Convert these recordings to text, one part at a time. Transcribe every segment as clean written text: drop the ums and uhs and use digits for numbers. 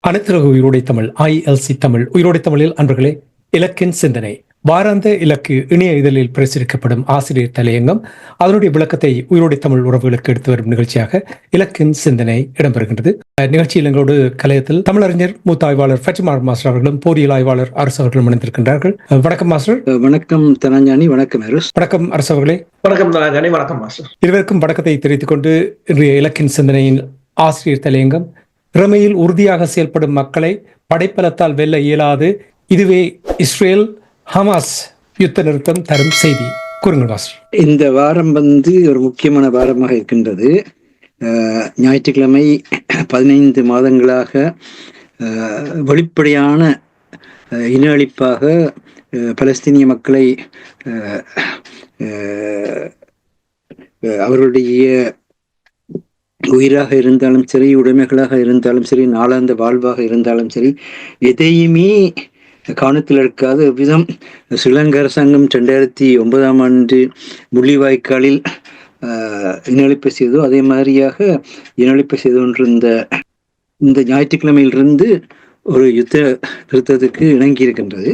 அனைத்துலக உயிரோடை தமிழ் ILC தமிழ் உயிரோடை தமிழில் அன்பர்களே, இலக்கின் சிந்தனை வாராந்த இலக்கு இணைய இதழில் பிரசுரிக்கப்படும் ஆசிரியர் தலையங்கம் அதனுடைய விளக்கத்தை உயிரோடை தமிழ் உறவுகளுக்கு எடுத்து வரும் நிகழ்ச்சியாக இலக்கின் சிந்தனை இடம்பெறுகின்றது. நிகழ்ச்சியில் எங்களோடு கலையத்தில் தமிழறிஞர் மூத்த ஆய்வாளர் ஃபட்டிமா மாஸ்டர் அவர்களும் போரியல் ஆய்வாளர் அரசு அவர்களும் இணைந்திருக்கின்றார்கள். வணக்கம் மாஸ்டர். வணக்கம் தனஞ்சானி. வணக்கம் அரசு. வணக்கம் அரசு அவர்களே. வணக்கம் தனஞ்சானி. வணக்கம் மாஸ்டர். இருவருக்கும் வணக்கத்தை தெரிவித்துக் கொண்டு இன்றைய இலக்கின் சிந்தனையின் ஆசிரியர் தலையங்கம் இறமையில் உறுதியாக செயல்படும் மக்களை படைப்பலத்தால் வெல்ல இயலாது, இதுவே இஸ்ரேல் ஹமாஸ் யுத்த நிறுத்தம் தரும் செய்தி. கூறுங்கள் மாஸ்டர். இந்த வாரம் ஒரு முக்கியமான வாரமாக இருக்கின்றது. ஞாயிற்றுக்கிழமை 15 மாதங்களாக வெளிப்படையான இன அழிப்பாக பலஸ்தீனிய மக்களை அவர்களுடைய உயிராக இருந்தாலும் சரி, உடைமைகளாக இருந்தாலும் சரி, நாளாந்த வாழ்வாக இருந்தாலும் சரி, எதையுமே கவனத்தில் எடுக்காத விதம் ஸ்ரீலங்கா அரசாங்கம் 2009ஆம் ஆண்டு முள்ளிவாய்க்காலில் இனஅழிப்பு செய்தோ அதே மாதிரியாக இனஅழிப்பு செய்து கொண்டிருந்த இந்த ஞாயிற்றுக்கிழமையிலிருந்து ஒரு யுத்த நிறுத்தத்துக்கு இணங்கி இருக்கின்றது.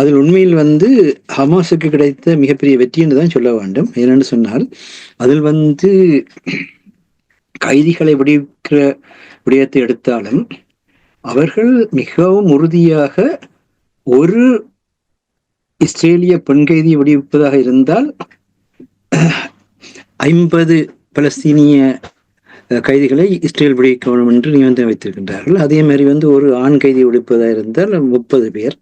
அதில் உண்மையில் ஹமாஸுக்கு கிடைத்த மிகப்பெரிய வெற்றி என்று தான் சொல்ல வேண்டும். ஏனென்று சொன்னால் அதில் கைதிகளை விடுவிக்கிற விடயத்தை எடுத்தாலும் அவர்கள் மிகவும் உறுதியாக ஒரு இஸ்ரேலிய பெண் கைதியை விடுவிப்பதாக இருந்தால் 50 பலஸ்தீனிய கைதிகளை இஸ்ரேல் விடுவிக்க வேண்டும் என்று நிபந்தனை வைத்திருக்கின்றார்கள். அதே மாதிரி ஒரு ஆண் கைதி விடுவிப்பதாக இருந்தால் 30 பேர்.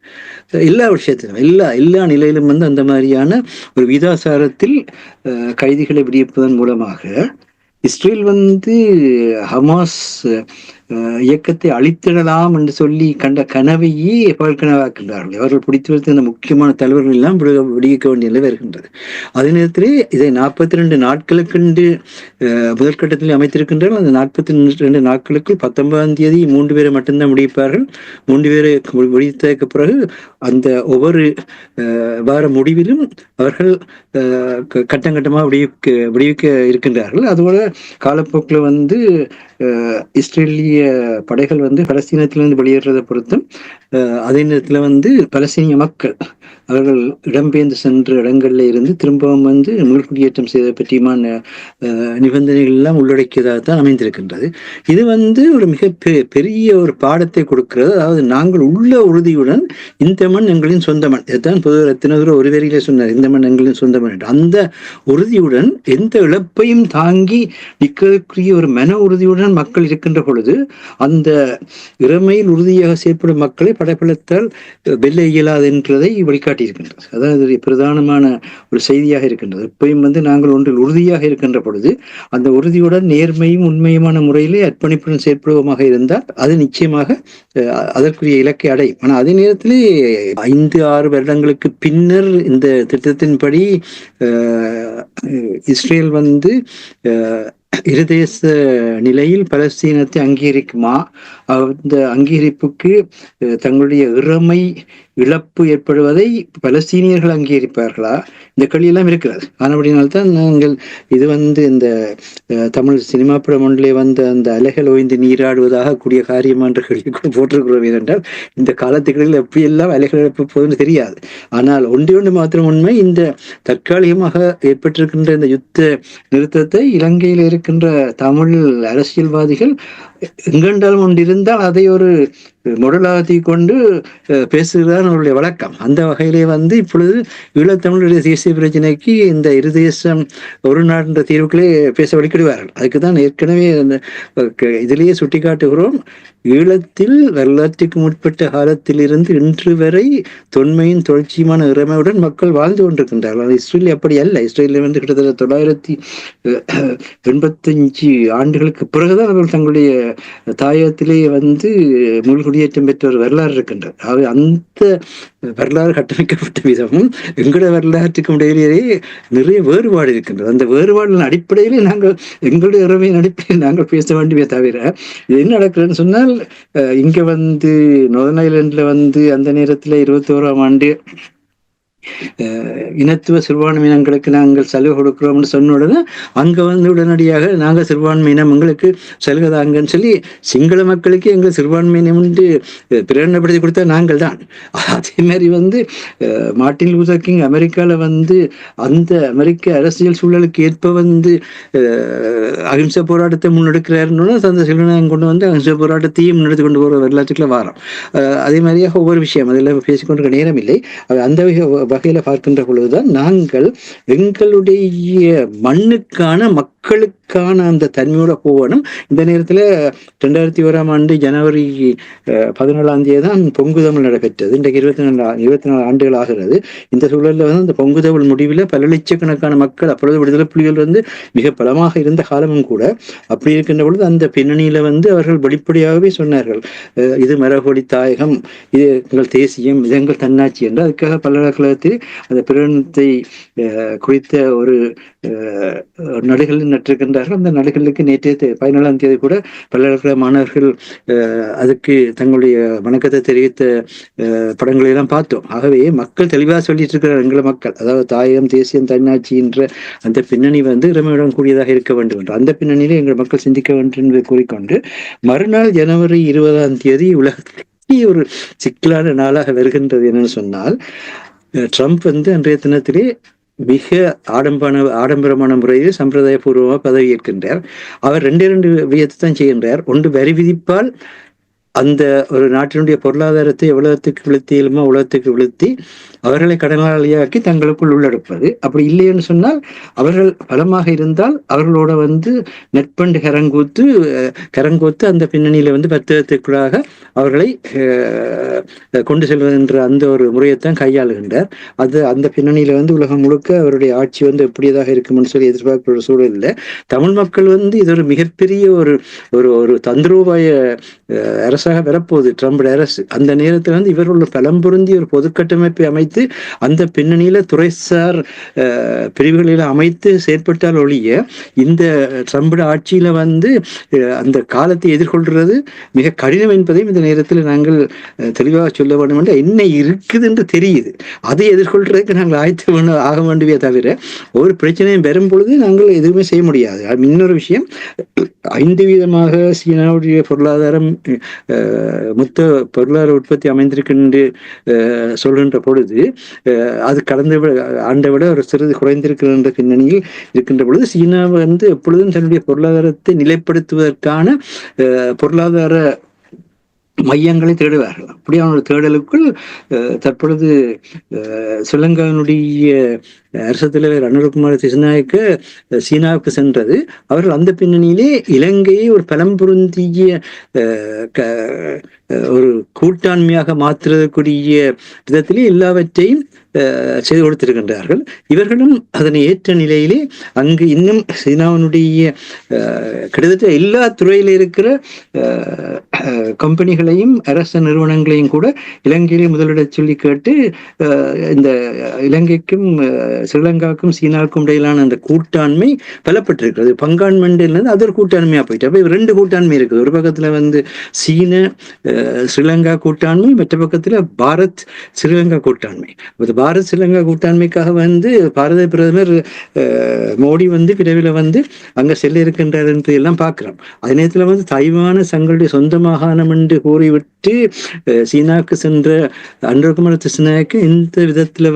எல்லா விஷயத்திலும் எல்லா நிலையிலும் அந்த மாதிரியான ஒரு விதாசாரத்தில் கைதிகளை விடுவிப்பதன் மூலமாக இஸ்ரேல் ஹமாஸ் இயக்கத்தை அழித்திடலாம் என்று சொல்லி கண்ட கனவையே பல்கனவாக்கின்றார்கள். அவர்கள் பிடித்து வைத்த இந்த முக்கியமான தலைவர்கள் எல்லாம் விடுவிக்க வேண்டிய நிலை வருகின்றது. அதே நேரத்திலே இதை 42 நாட்களுக்கு முதற்கட்டத்தில் அமைத்திருக்கின்றார்கள். அந்த 42 நாட்களுக்கு 19ஆம் தேதி 3 பேரை மட்டும்தான் முடிப்பார்கள். 3 பேரை முடித்ததற்கு பிறகு அந்த ஒவ்வொரு வார முடிவிலும் அவர்கள் கட்டம் கட்டமாக விடுவிக்க இருக்கின்றார்கள். அதுபோல காலப்போக்கில் இஸ்ரேலிய படைகள் பலஸ்தீனத்திலிருந்து வெளியேறதை பொறுத்தும் அதே நேரத்தில் பலஸ்தீனிய மக்கள் அவர்கள் இடம்பெயர்ந்து சென்ற இடங்கள்ல இருந்து திரும்பவும் மீள்குடியேற்றம் செய்வதை பற்றியுமான நிபந்தனைகள் எல்லாம் உள்ளடக்கியதாகத்தான் அமைந்திருக்கின்றது. இது ஒரு மிக பெரிய ஒரு பாடத்தை கொடுக்கிறது. அதாவது நாங்கள் உள்ள உறுதியுடன் இந்த மண் எங்களின் சொந்த மண், இதுதான் பொது ரத்தினதுரை ஒரு வரியிலே சொன்னார், இந்த மண் எங்களின் சொந்த மண் என்று. அந்த உறுதியுடன் எந்த இழப்பையும் தாங்கி நிற்கிறதுக்குரிய ஒரு மன உறுதியுடன் மக்கள் இருக்கின்ற பொழுது அந்த இறமையில் உறுதியாக செயற்படும் மக்களை படைப்பலத்தால் வெல்ல இயலாது என்றதை வழிகாட்டியிருக்கின்றது. அதாவது பிரதானமான ஒரு செய்தியாக இருக்கின்றது. எப்பயும் நாங்கள் ஒன்றில் உறுதியாக இருக்கின்ற பொழுது அந்த உறுதியுடன் நேர்மையும் உண்மையுமான முறையிலே அர்ப்பணிப்புடன் செயற்படுவமாக இருந்தால் அது நிச்சயமாக அதற்குரிய இலக்கை அடையும். ஆனால் அதே நேரத்திலே 5-6 வருடங்களுக்கு பின்னர் இந்த திட்டத்தின்படி இஸ்ரேல் இருதேச நிலையில் பலஸ்தீனத்தை அங்கீகரிக்குமா, அந்த அங்கீகரிப்புக்கு தங்களுடைய இறமை இழப்பு ஏற்படுவதை பலஸ்தீனியர்கள் அங்கீகரிப்பார்களா, இந்த கேள்வியெல்லாம் இருக்கிறது. ஆனபடினால்தான் நாங்கள் இது இந்த தமிழ் சினிமா படம் ஒன்றிலே அந்த அலைகள் ஓய்ந்து நீராடுவதாக கூடிய காரியம் என்ற கேள்வி கூட போட்டிருக்கிறோம். ஏனென்றால் இந்த காலத்துக்களில் எப்படியெல்லாம் அலைகள் எழுப்ப போகுதுன்னு தெரியாது. ஆனால் ஒன்று மாத்திரம் உண்மை, இந்த தற்காலிகமாக ஏற்பட்டிருக்கின்ற இந்த யுத்த நிறுத்தத்தை இலங்கையில் இருக்கின்ற தமிழ் அரசியல்வாதிகள் எங்கென்றாலும் ஒன்று இருந்தால் அதை ஒரு முடலாத்தி கொண்டு பேசுகிறார், அதுதான் அவருடைய வழக்கம். அந்த வகையிலே வந்து இப்பொழுது ஈழத்தமிழுடைய தேசிய பிரச்சனைக்கு இந்த இருதேசம் ஒரு நாடு தீர்வுகளே பேச வழிக்கிடுவார்கள். அதுக்கு தான் ஏற்கனவே இதிலேயே சுட்டிக்காட்டுகிறோம். ஈழத்தில் வரலாற்றுக்கு முற்பட்ட காலத்திலிருந்து இன்று வரை தொன்மையின் தொடர்ச்சியுமான இறைமையுடன் மக்கள் வாழ்ந்து கொண்டிருக்கின்றார்கள். இஸ்ரேல் அப்படி அல்ல. இஸ்ரேலில் வந்து கிட்டத்தட்ட 985 ஆண்டுகளுக்கு பிறகுதான் அவர்கள் தங்களுடைய தாயகத்திலே வந்து முள்குடியேற்றம் பெற்ற ஒரு வரலாறு இருக்கின்றது. அவை அந்த வரலாறு கட்டமைக்கப்பட்ட விதமும் எங்களுடைய வரலாற்றுக்கும் இடையிலேயே நிறைய வேறுபாடு இருக்கின்றது. அந்த வேறுபாடுகளின் அடிப்படையிலே நாங்கள் எங்களுடைய இறைமையின் அடிப்படையில் நாங்கள் பேச வேண்டுமே தவிர, இது என்ன நடக்கிறதுன்னு சொன்னால், இங்க வந்து நொர்தன் ஐலண்ட்ல வந்து அந்த நேரத்துல 21ஆம் ஆண்டு இனத்துவ சிறுபான்மையினங்களுக்கு நாங்கள் சலுகை கொடுக்கிறோம்னு சொன்ன உடனே அங்க வந்து உடனடியாக நாங்கள் சிறுபான்மையினம் எங்களுக்கு சலுகை தாங்கன்னு சொல்லி சிங்கள மக்களுக்கு எங்கள் சிறுபான்மையினம் வந்து பிரகடனப்படுத்தி கொடுத்தா நாங்கள் தான். அதே மாதிரி வந்து மார்ட்டின் லூதர் கிங் அமெரிக்கால வந்து அந்த அமெரிக்க அரசியல் சூழலுக்கு ஏற்ப வந்து அகிம்சை போராட்டத்தை முன்னெடுக்கிறாருன்னு அந்த சிறுநாயகம் கொண்டு வந்து அகிம்சை போராட்டத்தையும் முன்னெடுத்து கொண்டு போகிற வரலாற்றுக்குள்ள வாரம். அதே மாதிரியாக ஒவ்வொரு விஷயம் அதில் பேசிக்கொண்டிருக்க நேரம் இல்லை. அந்த வகையில பார்க்கின்ற பொழுதுதான் நாங்கள் எங்களுடைய மண்ணுக்கான மக்களுக்கான அந்த தன்மையோட போகணும். இந்த நேரத்துல 2001ஆம் ஆண்டு ஜனவரி 17ஆம் தேதி தான் பொங்கு தமிழ் நடைபெற்றது. இன்றைக்கு 24 ஆண்டுகள் ஆகிறது. இந்த சூழல்ல வந்து அந்த பொங்கு தமிழ் முடிவில் பல லட்சக்கணக்கான மக்கள், அப்பொழுது விடுதலை புலிகள் வந்து மிக பலமாக இருந்த காலமும் கூட. அப்படி இருக்கின்ற பொழுது அந்த பின்னணியில வந்து அவர்கள் வெளிப்படையாகவே சொன்னார்கள், இது மரபொழி தாயகம், இது எங்கள் தேசியம், இது எங்கள் தன்னாட்சி என்று. அதுக்காக பல்கலைக்கழகத்தில் அந்த பிரகடனத்தை குறித்த ஒரு நடுகள் நட்டிருக்கின்றார்கள். அந்த நடுகளுக்கு நேற்றைய 14ஆம் தேதி கூட பல்கலைக்கழக மாணவர்கள் அதுக்கு தங்களுடைய வணக்கத்தை தெரிவித்த படங்களை எல்லாம் பார்த்தோம். ஆகவே மக்கள் தெளிவாக சொல்லிட்டு இருக்கிறார், எங்களை மக்கள், அதாவது தாயகம், தேசியம், தன்னாட்சி என்ற அந்த பின்னணி வந்து இறைமையுடன் கூடியதாக இருக்க வேண்டும் என்று, அந்த பின்னணியிலே எங்கள் மக்கள் சிந்திக்க வேண்டும் என்று கூறிக்கொண்டு, மறுநாள் ஜனவரி 20ஆம் தேதி உலகத்திற்கு ஒரு சிக்கலான நாளாக வருகின்றது. என்னன்னு சொன்னால், ட்ரம்ப் வந்து அன்றைய தினத்திலே மிக ஆடம்பரமான முறையில் சம்பிரதாய பூர்வமாக பதவி ஏற்கின்றார். அவர் 2 விடயத்தை தான் செய்கின்றார். ஒன்று, வரி விதிப்பால் அந்த ஒரு நாட்டினுடைய பொருளாதாரத்தை எவ்வளவுக்கு விழுத்தி இயலுமோ உலகத்துக்கு விழுத்தி அவர்களை கடனாளியாக்கி தங்களுக்குள் உள்ளெடுப்பது. அப்படி இல்லைன்னு சொன்னால், அவர்கள் பலமாக இருந்தால் அவர்களோட வந்து நெற்பண்டு கரங்கோத்து அந்த பின்னணியில வந்து வர்த்தகத்துக்குள்ளாக அவர்களை கொண்டு செல்வதென்ற அந்த ஒரு முறையைத்தான் கையாளுகின்றார். அது அந்த பின்னணியில வந்து உலகம் முழுக்க அவருடைய ஆட்சி வந்து எப்படியதாக இருக்கும்னு சொல்லி எதிர்பார்க்கிற ஒரு சூழல் இல்லை. தமிழ் மக்கள் வந்து இது ஒரு மிகப்பெரிய ஒரு தந்திரோபாய அரசாக வரப்போகுது ட்ரம்ப் அரசு. அந்த நேரத்தில் வந்து இவர்கள் பலம் பொருந்தி ஒரு பொது கட்டமைப்பை அமைத்து அந்த பின்னணியில துறைசார் பிரிவுகளில் அமைத்து செயற்பட்டால் ஒழிய இந்த ட்ரம்ப் ஆட்சியில வந்து அந்த காலத்தை எதிர்கொள்றது மிக கடினம் என்பதையும் இந்த நேரத்தில் நாங்கள் தெளிவாக சொல்ல வேண்டும் என்று, என்ன இருக்குது என்று தெரியுது, அதை எதிர்கொள்றதுக்கு நாங்கள் ஆயத்த ஆக வேண்டுமே தவிர ஒரு பிரச்சனையும் வரும் பொழுது நாங்கள் எதுவுமே செய்ய முடியாது. இன்னொரு விஷயம், 5% சீனாவுடைய பொருளாதாரம் மொத்த பொருளாதார உற்பத்தி அமைந்திருக்கின்ற சொல்கின்ற பொழுது அது கடந்த ஆண்டை விட ஒரு சிறிது குறைந்திருக்கின்ற பின்னணியில் இருக்கின்ற பொழுது சீனா வந்து எப்பொழுதும் தன்னுடைய பொருளாதாரத்தை நிலைப்படுத்துவதற்கான பொருளாதார மையங்களை தேடுவார்கள். அப்படியான ஒரு தேடலுக்குள் தற்பொழுது ஸ்ரீலங்காவினுடைய அரசு தலைவர் அனுரகுமார திசுநாயக்க சீனாவுக்கு சென்றது. அவர்கள் அந்த பின்னணியிலே இலங்கையை ஒரு பலம் பொருந்திய ஒரு கூட்டாண்மையாக மாற்றுவதற்குரிய விதத்திலே எல்லாவற்றையும் செய்து கொடுத்திருக்கின்றார்கள். இவர்களும் அதனை ஏற்ற நிலையிலே அங்கு இன்னும் சீனாவினுடைய கிட்டத்தட்ட எல்லா துறையில இருக்கிற கம்பெனிகளையும் அரச நிறுவனங்களையும் கூட இலங்கையிலே முதலிட சொல்லி கேட்டு இந்த இலங்கைக்கும் ஸ்ரீலங்காவுக்கும் சீனாவுக்கும் இடையிலான அந்த கூட்டாண்மை பலப்பட்டிருக்கிறது. பங்காண்மைன்றது அது ஒரு கூட்டாண்மையா போயிட்டு, அப்ப 2 கூட்டாண்மை இருக்குது. ஒரு பக்கத்துல வந்து சீன ஸ்ரீலங்கா கூட்டாண்மை, மற்ற பக்கத்துல பாரத் ஸ்ரீலங்கா கூட்டாண்மை. பாரத் ஸ்ரீலங்கா கூட்டாண்மைக்காக வந்து பாரத பிரதமர் மோடி வந்து விரைவில் வந்து அங்க செல்ல இருக்கின்றார் என்று எல்லாம் பார்க்கிறோம். அதே நேரத்தில் வந்து தைவான தங்களுடைய சொந்த மாகாணம் என்று கூறிவிட்டு விட்டு சீனாவுக்கு சென்ற அனுரகுமார திசுநாயக்க இந்த விதத்துல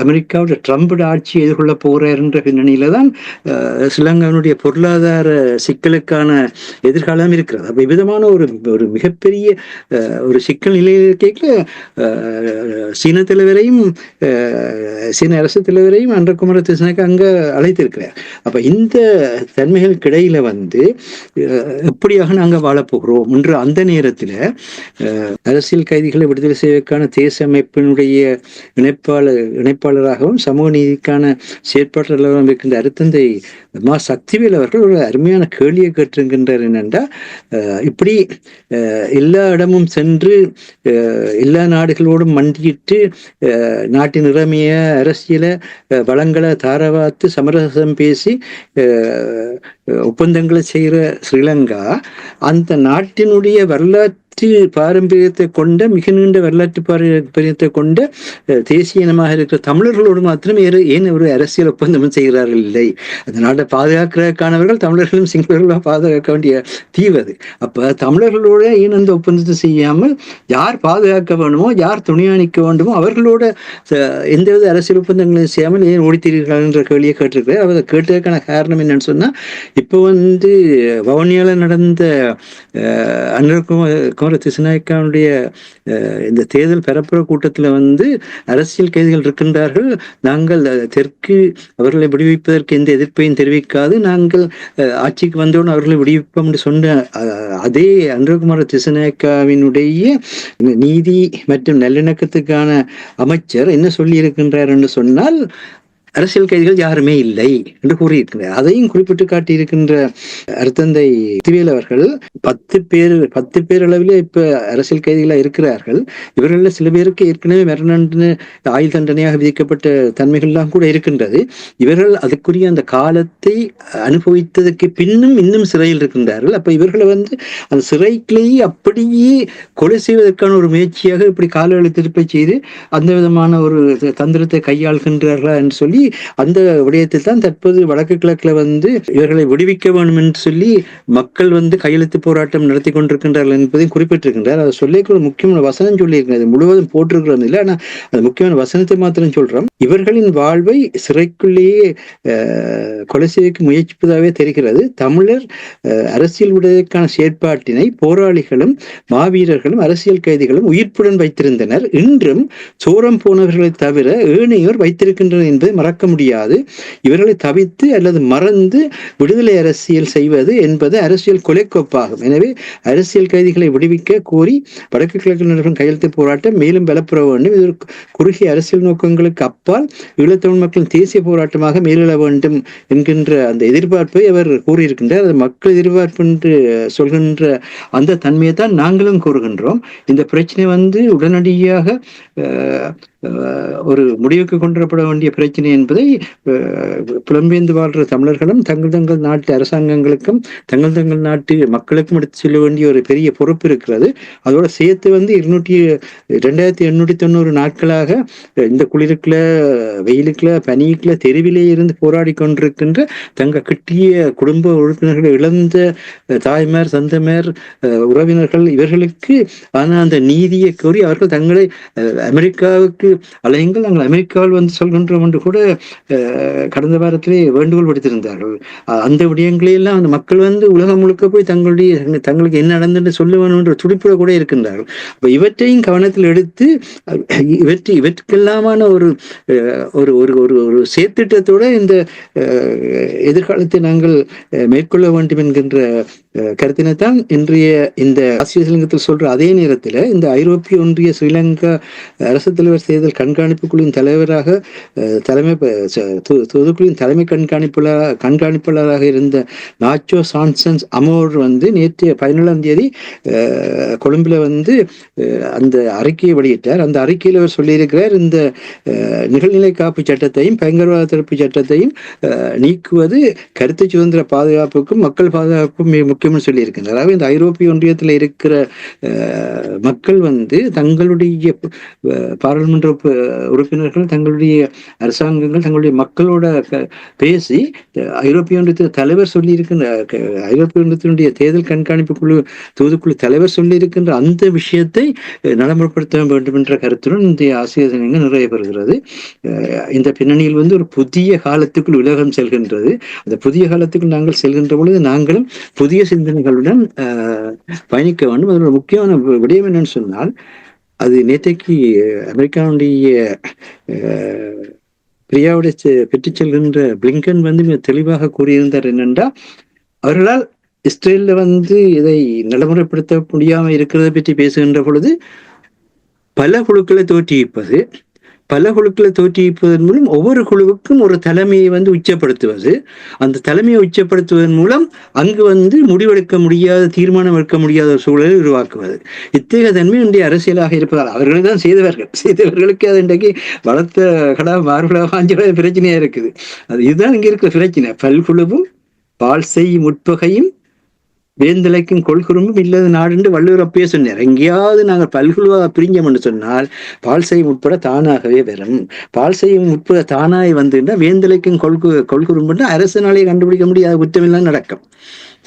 அமெரிக்காவோட ட்ரம்ப் ஆட்சி எதிர்கொள்ள போறார் என்ற பின்னணியில தான் ஸ்ரீலங்காவினுடைய பொருளாதார சிக்கலுக்கான எதிர்காலம் இருக்கிறது. அப்ப விதமான ஒரு மிகப்பெரிய ஒரு சிக்கல் நிலையில் கேட்கல சீன தலைவரையும் சீன அரசு தலைவரையும் அனுரகுமார திசுநாயக்க அங்க அழைத்திருக்கிறார். அப்ப இந்த தன்மைகளுக்கு இடையில எப்படியாக நாங்கள் வாழப்போகிறோம் என்று அந்த நேரத்தில் அரசியல் கைதிகளை விடுதலை செய்வதற்கான தேசிய அமைப்பினுடைய இணைப்பாளராகவும் சமூக நீதிக்கான செயற்பாட்டாளராகவும் இருக்கின்ற அருத்தந்தை மா சக்திவேல் அவர்கள் ஒரு அருமையான கேள்வியை கேட்டிருக்கின்றார். என்னென்றா, இப்படி எல்லா இடமும் சென்று எல்லா நாடுகளோடும் மண்டியிட்டு நாட்டின் நிலைமைய அரசியலை வளங்களை தாரவாத்து சமரசம் பேசி ஒப்பந்தங்களை செய்கிற ஸ்ரீலங்கா அந்த நாட்டினுடைய வரலாற்று பாரம்பரியத்தை கொண்ட மிக நீண்ட வரலாற்று பாரம்பரியத்தை கொண்ட தேசிய இனமாக இருக்கிற தமிழர்களோடு மாத்திரம் ஏன் ஒரு அரசியல் ஒப்பந்தமும் செய்கிறார்கள் இல்லை. அந்த நாட்டை பாதுகாக்கிறதுக்கானவர்கள் தமிழர்களும் சிங்களர்களும் பாதுகாக்க வேண்டிய தீவது. அப்ப தமிழர்களோட ஏன் அந்த ஒப்பந்தத்தை செய்யாமல் யார் பாதுகாக்க வேண்டுமோ யார் துணையாணிக்க வேண்டுமோ அவர்களோட எந்தவித அரசியல் ஒப்பந்தங்களையும் செய்யாமல் ஏன் ஓடித்தீர்கள் என்ற கேள்வியை கேட்டிருக்கிறார். அவர் கேட்டதற்கான காரணம் என்னன்னு சொன்னா, இப்போ வவுனியால நடந்த அனுரகுமார திசுநாயக்காவுடைய இந்த தேர்தல் பரப்புற கூட்டத்தில் அரசியல் கைதிகள் இருக்கின்றார்கள், நாங்கள் தெற்கு அவர்களை விடுவிப்பதற்கு எந்த எதிர்ப்பையும் தெரிவிக்காது, நாங்கள் ஆட்சிக்கு வந்தவுடன் அவர்களை விடுவிப்போம் என்று சொன்ன அதே அனுரகுமார திசுநாயக்காவினுடைய நீதி மற்றும் நல்லிணக்கத்துக்கான அமைச்சர் என்ன சொல்லி இருக்கின்றார் என்று சொன்னால், அரசியல் கைதிகள் யாருமே இல்லை என்று கூறியிருக்கிறார். அதையும் குறிப்பிட்டு காட்டியிருக்கின்ற அருத்தந்தை சக்திவேல் அவர்கள் 10 பேர் அளவிலே இப்ப அரசியல் கைதிகளா இருக்கிறார்கள். இவர்கள சில பேருக்கு ஏற்கனவே மரண ஆயுள் தண்டனையாக விதிக்கப்பட்ட தன்மைகள்லாம் கூட இருக்கின்றது. இவர்கள் அதுக்குரிய அந்த காலத்தை அனுபவித்ததற்கு பின்னும் இன்னும் சிறையில் இருக்கின்றார்கள். அப்ப இவர்களை அந்த சிறைக்குள்ளேயே அப்படியே கொலை செய்வதற்கான ஒரு முயற்சியாக இப்படி கால திருப்பை செய்து அந்த விதமான ஒரு தந்திரத்தை கையாள்கின்றார்களா என்று சொல்லி அந்த விடயத்தில் தான் தற்போது வடக்கு கிழக்குல இவர்களை விடுவிக்க வேண்டும் என்று சொல்லி மக்கள் கையெழுத்து போராட்டம் நடத்தி கொண்டிருக்கின்றார்கள் என்பதையும் குறிப்பிட்டிருக்கின்றார். அதை சொல்லிக்க ஒரு முக்கியமான வசனம் சொல்லியிருக்கிறது, முழுவதும் போட்டிருக்கிறோம் இல்லை, ஆனா அது முக்கியமான வசனத்தை மாத்திரம் சொல்றோம். இவர்களின் வாழ்வை சிறைக்குள்ளேயே கொலை செய்ய முயற்சிப்பதாகவே தெரிகிறது. தமிழர் அரசியல் விடுவதற்கான செயற்பாட்டினை போராளிகளும் மாவீரர்களும் அரசியல் கைதிகளும் உயிர்ப்புடன் வைத்திருந்தனர். இன்றும் சோரம் போனவர்களை தவிர ஏனையோர் வைத்திருக்கின்றனர் என்பதை மறக்க முடியாது. இவர்களை தவிர்த்து அல்லது மறந்து விடுதலை அரசியல் செய்வது என்பது அரசியல் கொலைக்கோப்பாகும். எனவே அரசியல் கைதிகளை விடுவிக்க கோரி வடக்கு கிழக்கு நடைபெறும் கையெழுத்து போராட்டம் மேலும் பலப்பெற வேண்டும். இது குறுகிய அரசியல் நோக்கங்களுக்கு அப்பால் ஈழத்தமிழ் மக்களின் தேசிய போராட்டமாக மேலெழ வேண்டும் என்கின்ற அந்த எதிர்பார்ப்பை அவர் கூறியிருக்கின்றார். அது மக்கள் எதிர்பார்ப்பு என்று சொல்கின்ற அந்த தன்மையை தான் நாங்களும் கூறுகின்றோம். இந்த பிரச்சனை உடனடியாக ஒரு முடிவுக்கு கொண்டுவரப்பட வேண்டிய பிரச்சனை என்பதை புலம்பெயர்ந்து வாழ்ற தமிழர்களும் தங்கள் நாட்டு அரசாங்கங்களுக்கும் தங்கள் நாட்டு மக்களுக்கும் எடுத்து செல்ல வேண்டிய ஒரு பெரிய பொறுப்பு இருக்கிறது. அதோட சேர்த்து 2890 நாட்களாக இந்த குளிருக்குள்ள வெயிலுக்குள்ள பனிக்குள்ள தெருவிலே இருந்து போராடி கொண்டிருக்கின்ற கிட்டிய குடும்ப உறுப்பினர்களை இழந்த தாய்மார் தந்தைமார் உறவினர்கள் இவர்களுக்கு அந்த நீதியை கோரி அவர்கள் தங்களை அமெரிக்காவுக்கு அலையுங்கள், நாங்கள் அமெரிக்காவில் சொல்கின்றோம் என்று கூட கடந்த வாரத்திலே வேண்டுகோள் விடுத்திருந்தார்கள். அந்த விடயங்களையெல்லாம் அந்த மக்கள் உலகம் முழுக்க போய் தங்களுக்கு என்ன நடந்தது சொல்ல வேண்டும் என்ற துடிப்புல கூட இருக்கின்றார்கள். அப்ப இவற்றையும் கவனத்தில் எடுத்து இவற்றுக்கெல்லாமான ஒரு ஒரு செயற்திட்டத்தோட இந்த எதிர்காலத்தை நாங்கள் மேற்கொள்ள வேண்டும் என்கின்ற கருத்தினைத்தான் இன்றைய இந்த ஆசிரியர் சொல்ற அதே நேரத்தில் இந்த ஐரோப்பிய ஒன்றிய ஸ்ரீலங்கா அரசு தலைவர் தேர்தல் கண்காணிப்பு குழுவின் தலைவராக தூதுக்குழுவின் தலைமை கண்காணிப்பாளராக இருந்த நாச்சோ சான்சன்ஸ் அமோர் நேற்று 17ஆம் தேதி கொழும்புல அந்த அறிக்கையை வெளியிட்டார். அந்த அறிக்கையில் அவர் சொல்லியிருக்கிறார், இந்த நிகழ்நிலை காப்பு சட்டத்தையும் பயங்கரவாத தடுப்பு சட்டத்தையும் நீக்குவது கருத்து சுதந்திர பாதுகாப்புக்கும் மக்கள் பாதுகாப்புக்கும் மிக முக்கிய முக்கியம்னு சொல்லி இருக்கின்றார். அதாவது இந்த ஐரோப்பிய ஒன்றியத்தில் இருக்கிற மக்கள் வந்து தங்களுடைய பாராளுமன்ற உறுப்பினர்கள் தங்களுடைய அரசாங்கங்கள் தங்களுடைய மக்களோட பேசி ஐரோப்பிய ஒன்றியத்தின் தலைவர் சொல்லி இருக்கின்ற ஐரோப்பிய ஒன்றியத்தினுடைய தேர்தல் கண்காணிப்பு குழு தூதுக்குழு தலைவர் சொல்லி இருக்கின்ற அந்த விஷயத்தை நடைமுறைப்படுத்த வேண்டும் என்ற கருத்துடன் இந்த ஆசிரியர் தினங்கள் நிறைய பெறுகிறது. இந்த பின்னணியில் வந்து ஒரு புதிய காலத்துக்குள் உலகம் செல்கின்றது. அந்த புதிய காலத்துக்குள் நாங்கள் செல்கின்ற பொழுது நாங்களும் புதிய சிந்தனைகளுடன் பயணிக்க வேண்டும். அதோட முக்கியமான விடயம் என்னன்னு சொன்னால், அது நேற்றைக்கு அமெரிக்காவுடைய பிரியாவுடைய பெற்றுச் செல்கின்ற பிளிங்கன் வந்து மிக தெளிவாக கூறியிருந்தார். என்னென்றா, அவர்களால் இஸ்ரேலில் வந்து இதை நடைமுறைப்படுத்த முடியாமல் இருக்கிறத பற்றி பேசுகின்ற பொழுது பல குழுக்களை தோற்றுவிப்பது, பல குழுக்களை தோற்றுவிப்பதன் மூலம் ஒவ்வொரு குழுவுக்கும் ஒரு தலைமையை வந்து உச்சப்படுத்துவது, அந்த தலைமையை உச்சப்படுத்துவதன் மூலம் அங்கு வந்து முடிவெடுக்க முடியாத, தீர்மானம் எடுக்க முடியாத சூழலை உருவாக்குவது. இத்தகைய தன்மை இன்றைய அரசியலாக இருப்பதால் அவர்களை தான் செய்தவர்களுக்கு அது இன்றைக்கு வளர்த்த கடா மார்பலாக வாஞ்ச பிரச்சனையா இருக்குது. இதுதான் இங்க இருக்கிற பிரச்சனை. பல்குழுவும் பால் செய்யும் உட்பகையும் வேந்தலைக்கும் கொள்குறும்பும் இல்லது நாடுண்டு வள்ளுவர் அப்பயே சொன்னார். எங்கேயாவது நாங்கள் பல்குழுவாக பிரிஞ்சோம்னு சொன்னால் பால் செய்யும் உட்பட தானாகவே வரும். பால் செய்யும் உட்பட தானாய் வந்துன்னா வேந்தலைக்கும் கொள்குறும்புன்னா அரசனாலே கண்டுபிடிக்க முடியாத குற்றமெல்லாம் நடக்கும்.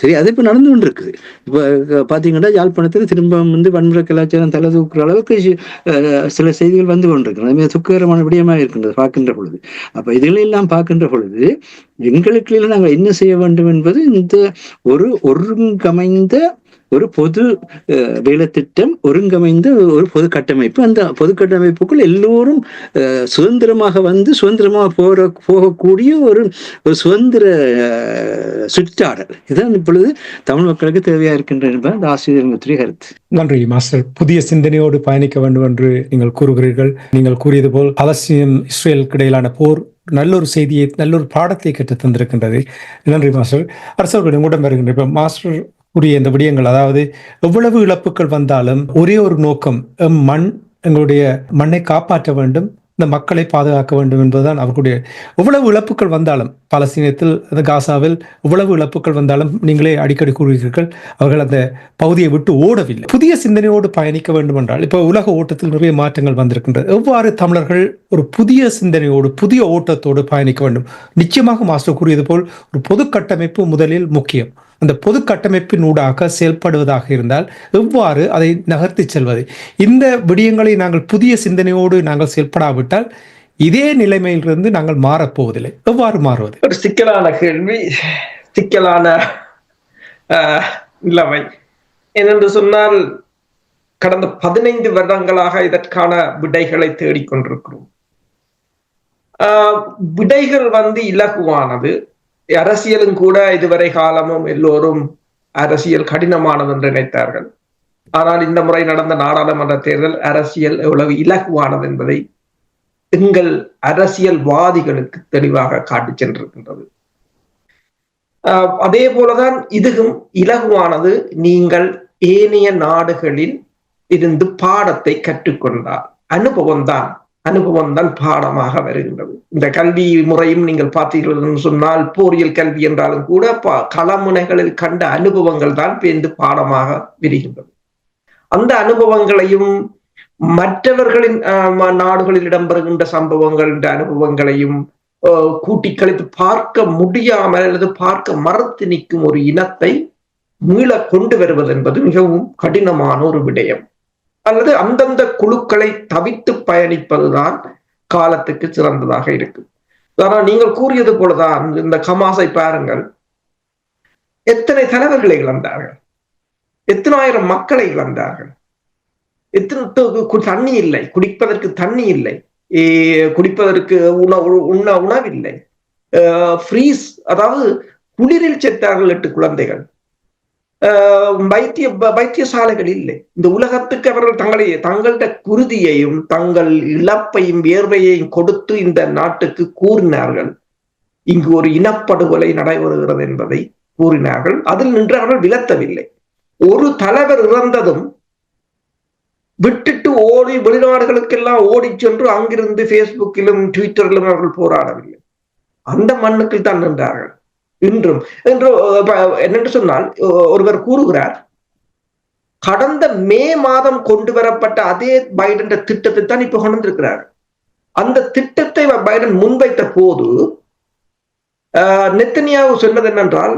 சரி, அது இப்போ நடந்து கொண்டு இருக்குது. இப்போ பார்த்தீங்கன்னா யாழ்ப்பாணத்தில் திரும்ப வந்து வன்முறை கலாச்சாரம் தலை தூக்குற அளவுக்கு சில செய்திகள் வந்து கொண்டிருக்கு. அதுமாதிரி துக்ககரமான விடயமாக இருக்கின்றது பார்க்கின்ற பொழுது. அப்போ இதுகளெல்லாம் பார்க்கின்ற பொழுது எங்களுக்கு நாங்கள் என்ன செய்ய வேண்டும் என்பது இந்த ஒரு ஒருங்கமைந்த ஒரு பொது வேலை திட்டம், ஒருங்கமைந்த ஒரு பொது கட்டமைப்பு. அந்த பொது கட்டமைப்புக்குள் எல்லோரும் சுதந்திரமாக வந்து சுதந்திரமாக போகக்கூடிய ஒரு சுதந்திர சுற்றாடல். இதுதான் இப்பொழுது தமிழ் மக்களுக்கு தேவையா இருக்கின்ற என்பது அந்த ஆசிரியர் கருத்து. நன்றி மாஸ்டர். புதிய சிந்தனையோடு பயணிக்க வேண்டும் என்று நீங்கள் கூறுகிறீர்கள். நீங்கள் கூறியது போல் பாலஸ்தீனம் இஸ்ரேலுக்கு இடையிலான போர் நல்லொரு செய்தியை, நல்லொரு பாடத்தை கற்றுத் தந்திருக்கின்றது. நன்றி மாஸ்டர். அரசர்கள் உங்களிடம் வருகின்ற இப்ப மாஸ்டர் கூறிய இந்த விடயங்கள், அதாவது எவ்வளவு இழப்புகள் வந்தாலும் ஒரே ஒரு நோக்கம், எங்களுடைய மண்ணை காப்பாற்ற வேண்டும், இந்த மக்களை பாதுகாக்க வேண்டும் என்பதுதான் அவர்களுடைய. எவ்வளவு இழப்புகள் வந்தாலும் பாலஸ்தீனத்தில், அந்த காசாவில் எவ்வளவு இழப்புகள் வந்தாலும் நீங்களே அடிக்கடி கூறுகிறீர்கள், அவர்கள் அந்த பகுதியை விட்டு ஓடவில்லை. புதிய சிந்தனையோடு பயணிக்க வேண்டும் என்றால் இப்போ உலக ஓட்டத்தில் நிறைய மாற்றங்கள் வந்திருக்கின்றது. எவ்வாறு தமிழர்கள் ஒரு புதிய சிந்தனையோடு புதிய ஓட்டத்தோடு பயணிக்க வேண்டும்? நிச்சயமாக மாஸ்டர் கூறியது போல் ஒரு பொது கட்டமைப்பு முதலில் முக்கியம். அந்த பொது கட்டமைப்பின் ஊடாக செயல்படுவதாக இருந்தால் எவ்வாறு அதை நகர்த்தி செல்வது? இந்த விடயங்களை நாங்கள் புதிய சிந்தனையோடு நாங்கள் செயல்படாவிட்டால் இதே நிலைமையிலிருந்து நாங்கள் மாறப்போவதில்லை. எவ்வாறு மாறுவது? ஒரு சிக்கலான கேள்வி, சிக்கலான நிலைமை. ஏனென்று சொன்னால், கடந்த 15 வருடங்களாக இதற்கான விடைகளை தேடிக்கொண்டிருக்கிறோம். விடைகள் வந்து இலகுவானது. அரசியலும் கூட இதுவரை காலமும் எல்லோரும் அரசியல் கடினமானது என்று நினைத்தார்கள். ஆனால் இந்த முறை நடந்த நாடாளுமன்ற தேர்தல் அரசியல் எவ்வளவு இலகுவானது என்பதை எங்கள் அரசியல்வாதிகளுக்கு தெளிவாக காட்டி சென்றிருக்கின்றது. அதே போலதான் இதுவும் இலகுவானது. நீங்கள் ஏனைய நாடுகளில் இருந்து பாடத்தை கற்றுக்கொண்டால் அனுபவம் தான் பாடமாக வருகின்றது. இந்த கல்வி முறையும் நீங்கள் பார்த்தீர்கள் சொன்னால், போரியல் கல்வி என்றாலும் கூட களமுனைகளில் கண்ட அனுபவங்கள் தான் பேர்ந்து பாடமாக விரிகின்றது. அந்த அனுபவங்களையும் மற்றவர்களின் நாடுகளில் இடம்பெறுகின்ற சம்பவங்கள் என்ற அனுபவங்களையும் கூட்டி கழித்து பார்க்க முடியாமல் அல்லது பார்க்க மறுத்து நிற்கும் ஒரு இனத்தை மீள கொண்டு வருவது என்பது மிகவும் கடினமான ஒரு விடயம். அல்லது அந்தந்த குழுக்களை தவித்து பயணிப்பதுதான் காலத்துக்கு சிறந்ததாக இருக்கு. ஆனால் நீங்கள் கூறியது போலதான் இந்த ஹமாஸை பாருங்கள், எத்தனை தலைவர்களை இழந்தார்கள், எத்தனை ஆயிரம் மக்களை இழந்தார்கள், எத்தனை தண்ணி இல்லை, குடிப்பதற்கு தண்ணி இல்லை, குடிப்பதற்கு உணவில்லை, ஃப்ரீஸ், அதாவது குளிரில் செத்தார்கள் 8 குழந்தைகள். வைத்தியசாலைகள் இல்லை. இந்த உலகத்துக்கு அவர்கள் தங்களோட குருதியையும் தங்கள் இழப்பையும் வியர்வையையும் கொடுத்து இந்த நாட்டுக்கு கூறினார்கள், இங்கு ஒரு இனப்படுகொலை நடைபெறுகிறது என்பதை கூறினார்கள். அதில் நின்று அவர்கள் விலத்தவில்லை. ஒரு தலைவர் இறந்ததும் விட்டுட்டு ஓடி வெளிநாடுகளுக்கெல்லாம் ஓடி சென்று அங்கிருந்து பேஸ்புக்கிலும் ட்விட்டரிலும் அவர்கள் போராடவில்லை. அந்த மண்ணுக்கு தான் நின்றார்கள். இன்றும் என்னென்று சொன்னால் ஒருவர் கூறுகிறார், கடந்த மே மாதம் கொண்டு வரப்பட்ட அதே பைடன் திட்டத்தை தான் இப்ப கொண்டு வந்திருக்கிறார். அந்த திட்டத்தை பைடன் முன்வைத்த போது நெத்தனியாவு சொன்னது என்னென்றால்,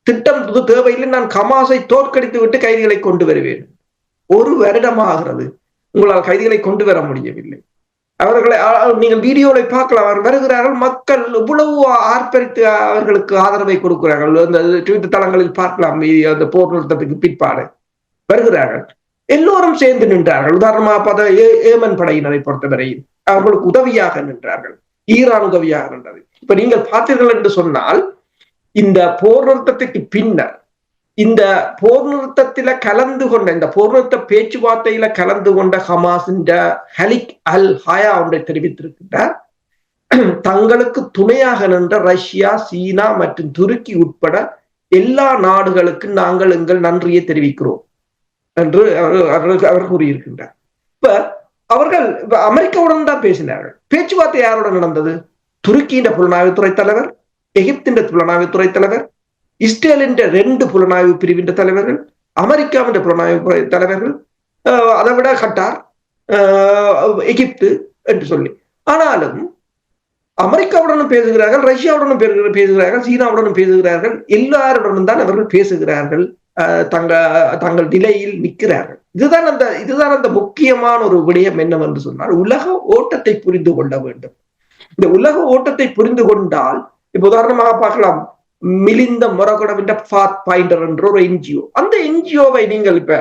திட்டம் தேவையில்லை, நான் ஹமாஸை தோற்கடித்து விட்டு கைதிகளை கொண்டு வருவேன். ஒரு வருடமாகிறது, உங்களால் கைதிகளை கொண்டு வர முடியவில்லை. அவர்களை நீங்கள் வீடியோவை பார்க்கலாம், அவர் வருகிறார்கள், மக்கள் இவ்வளவு ஆர்ப்பரித்து அவர்களுக்கு ஆதரவை கொடுக்கிறார்கள். அந்த ட்விட்டர் தளங்களில் பார்க்கலாம், அந்த போர் நிறுத்தத்துக்கு பிற்பாடு வருகிறார்கள், எல்லோரும் சேர்ந்து நின்றார்கள். உதாரணமாக பார்த்தா ஏமன் படையினரை பொறுத்தவரையில் அவர்களுக்கு உதவியாக நின்றார்கள், ஈரான் உதவியாக நின்றது. இப்ப நீங்கள் பார்த்தீர்கள் என்று சொன்னால், இந்த போர் நிறுத்தத்துக்கு பின்னர் இந்த போர் நிறுத்தத்தில கலந்து கொண்ட, இந்த போர் நிறுத்த பேச்சுவார்த்தையில கலந்து கொண்ட ஹமாஸின் ஹலிக் அல் ஹயா ஒன்றை தெரிவித்திருக்கின்றார். தங்களுக்கு துணையாக நின்ற ரஷ்யா, சீனா மற்றும் துருக்கி உட்பட எல்லா நாடுகளுக்கும் நாங்கள் எங்கள் நன்றியை தெரிவிக்கிறோம் என்று அவர் கூறியிருக்கின்றார். இப்ப அவர்கள் அமெரிக்காவுடன் தான் பேசினார்கள். பேச்சுவார்த்தை யாருடன் நடந்தது? துருக்கியின் புலனாய்வுத்துறை தலைவர், எகிப்தின் புலனாய்வுத்துறை தலைவர், இஸ்ரேலின் 2 புலனாய்வு பிரிவின் தலைவர்கள், அமெரிக்காவின் புலனாய்வு தலைவர்கள், அதை விட கட்டார், எகிப்து என்று சொல்லி. ஆனாலும் அமெரிக்காவுடனும் பேசுகிறார்கள், ரஷ்யாவுடனும் பேசுகிறார்கள், சீனாவுடனும் பேசுகிறார்கள், எல்லாருடனும் தான் அவர்கள் பேசுகிறார்கள், தங்கள் நிலையில் நிற்கிறார்கள். இதுதான் அந்த முக்கியமான ஒரு விடயம் என்னவென்று சொன்னால், உலக ஓட்டத்தை புரிந்து கொள்ள வேண்டும். இந்த உலக ஓட்டத்தை புரிந்து கொண்டால், இப்ப உதாரணமாக பார்க்கலாம், மிலிந்த மொரகொடவின் பாத் பாயிண்டர் என்ற ஒரு என்ஜிஓ. அந்த என்ஜிஓவை நீங்கள் இப்ப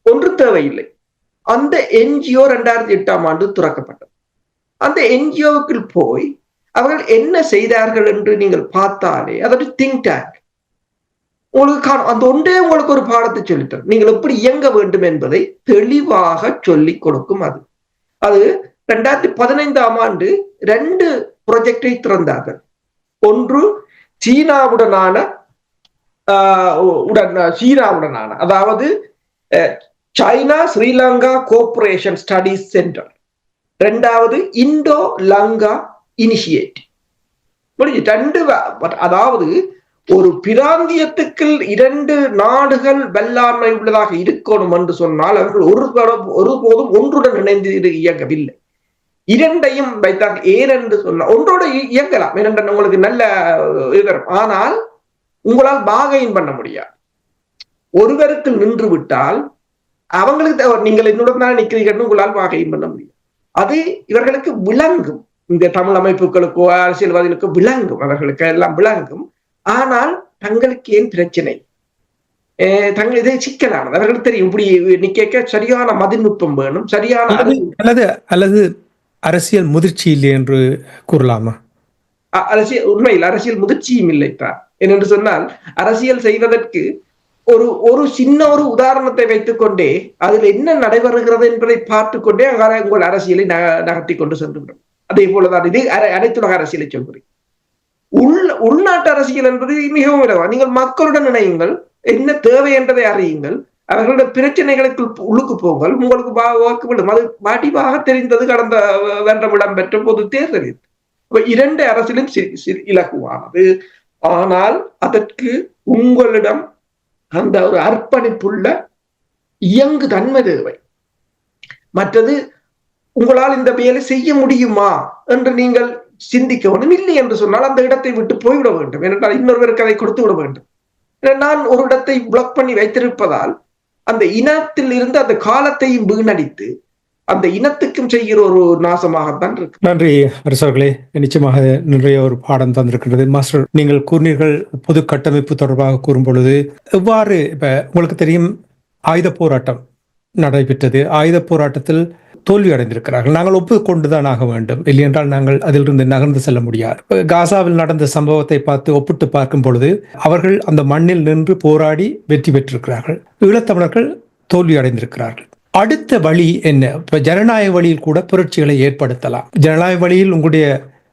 ஒன்று தேவையில்லை. அந்த என்ஜிஓ 2008ஆம் ஆண்டு துறக்கப்பட்டது. அந்த என்ஜிஓவுக்குள் போய் அவர்கள் என்ன செய்தார்கள் என்று நீங்கள் பார்த்தாலே அதோட திங்க் டேங்க் உங்களுக்கு அந்த ஒன்றே உங்களுக்கு ஒரு பாடத்தை சொல்லித்தரும். நீங்கள் எப்படி இயங்க வேண்டும் என்பதை தெளிவாக சொல்லிக் கொடுக்கும். அது 2015ஆம் ஆண்டு 2 ப்ராஜெக்டை திறந்தார்கள். ஒன்று சீனாவுடனான அதாவது China Sri Lanka cooperation studies centre. 2வது இந்தோ லங்கா இனிஷியேட்டிவ். அதாவது ஒரு பிராந்தியத்துக்கு 2 நாடுகள் வல்லாண்மை உள்ளதாக இருக்கணும் என்று சொன்னால் அவர்கள் ஒருபோதும் ஒன்றுடன் இணைந்து இயங்கவில்லை. 2ஐயும் வைத்தார்கள். ஏன் என்று சொன்னால் ஒன்றோடு இயங்கலாம், ஏனென்றால் உங்களுக்கு நல்ல விவரம். ஆனால் உங்களால் பாகையின் பண்ண முடியாது. ஒருவருக்கு நின்று விட்டால் அவங்களுக்கு நீங்கள் என்னுடன் தான் நிற்கிறீர்கள், உங்களால் பாகையின் பண்ண முடியாது. அது இவர்களுக்கு விளங்கும், இந்த தமிழ் அமைப்புகளுக்கோ அரசியல்வாதிகளுக்கோ விளங்கும், அவர்களுக்கு எல்லாம் விளங்கும். ஆனால் தங்களுக்கு ஏன் பிரச்சனை? தங்கள் இதே சிக்கலானது அவர்களுக்கு தெரியும். இப்படி நிக்க சரியான மதிநுட்பம் வேணும், சரியான அல்லது அரசியல் முதிர்ச்சி இல்லை என்று கூறலாமா? உண்மையில் அரசியல் முதிர்ச்சியும் இல்லைத்தான். ஏனென்று சொன்னால், அரசியல் செய்வதற்கு ஒரு சின்ன ஒரு உதாரணத்தை வைத்துக் கொண்டே அதில் என்ன நடைபெறுகிறது என்பதை பார்த்து கொண்டே உங்கள் அரசியலை நகர்த்தி கொண்டு சென்றுவிடும். அதே போலதான் இது அனைத்துலக அரசியலை சொல்கிறேன். உள்நாட்டு அரசியல் என்பது மிகவும் விரைவாக நீங்கள் மக்களுடன் இணையுங்கள், என்ன தேவை என்பதை அறியுங்கள், அவர்களுடைய பிரச்சனைகளுக்கு உள்ளுக்கு போங்கள், உங்களுக்கு வாக்குவிடும். அது வடிவாக தெரிந்தது கடந்த வருடம் இடம்பெற்ற பொது தேர்தலில். 2 அரசியலும் இலகுவானது. ஆனால் அதற்கு உங்களிடம் அந்த ஒரு அர்ப்பணிப்புள்ள இயங்கு தன்மை தேவை. மற்றது உங்களால் இந்த வேலை செய்ய முடியுமா என்று நீங்கள் சிந்திக்க வேண்டும். இல்லை என்று சொன்னால் அந்த இடத்தை விட்டு போய்விட வேண்டும். ஏனென்றால் இன்னொருவருக்கு அதை கொடுத்து விட வேண்டும். நான் ஒரு இடத்தை பிளாக் பண்ணி வைத்திருப்பதால் அந்த இனத்தில் இருந்து அந்த காலத்தையும் வீணடித்து அந்த இனத்துக்கும் செய்கிற ஒரு நாசமாகத்தான் இருக்கு. நன்றி அரசர்களே, நிச்சயமாக நிறைய ஒரு பாடம் தந்திருக்கின்றது. மாஸ்டர், நீங்கள் கூறினீர்கள் பொது கட்டமைப்பு தொடர்பாக கூறும் பொழுது எவ்வாறு, இப்ப உங்களுக்கு தெரியும், ஆயுத போராட்டம் நடைபெற்றது. ஆயுத போராட்டத்தில் தோல்வி அடைந்திருக்கிறார்கள். நாங்கள் ஒப்புக்கொண்டுதான் ஆக வேண்டும், இல்லையென்றால் நாங்கள் அதிலிருந்து நகர்ந்து செல்ல முடியாது. காசாவில் நடந்த சம்பவத்தை பார்த்து ஒப்பிட்டு பார்க்கும் பொழுது அவர்கள் அந்த மண்ணில் நின்று போராடி வெற்றி பெற்றிருக்கிறார்கள். ஈழத்தமிழர்கள் தோல்வி அடைந்திருக்கிறார்கள். அடுத்த வழி என்ன? இப்ப ஜனநாயக வழியில் கூட புரட்சிகளை ஏற்படுத்தலாம். ஜனநாயக வழியில் உங்களுடைய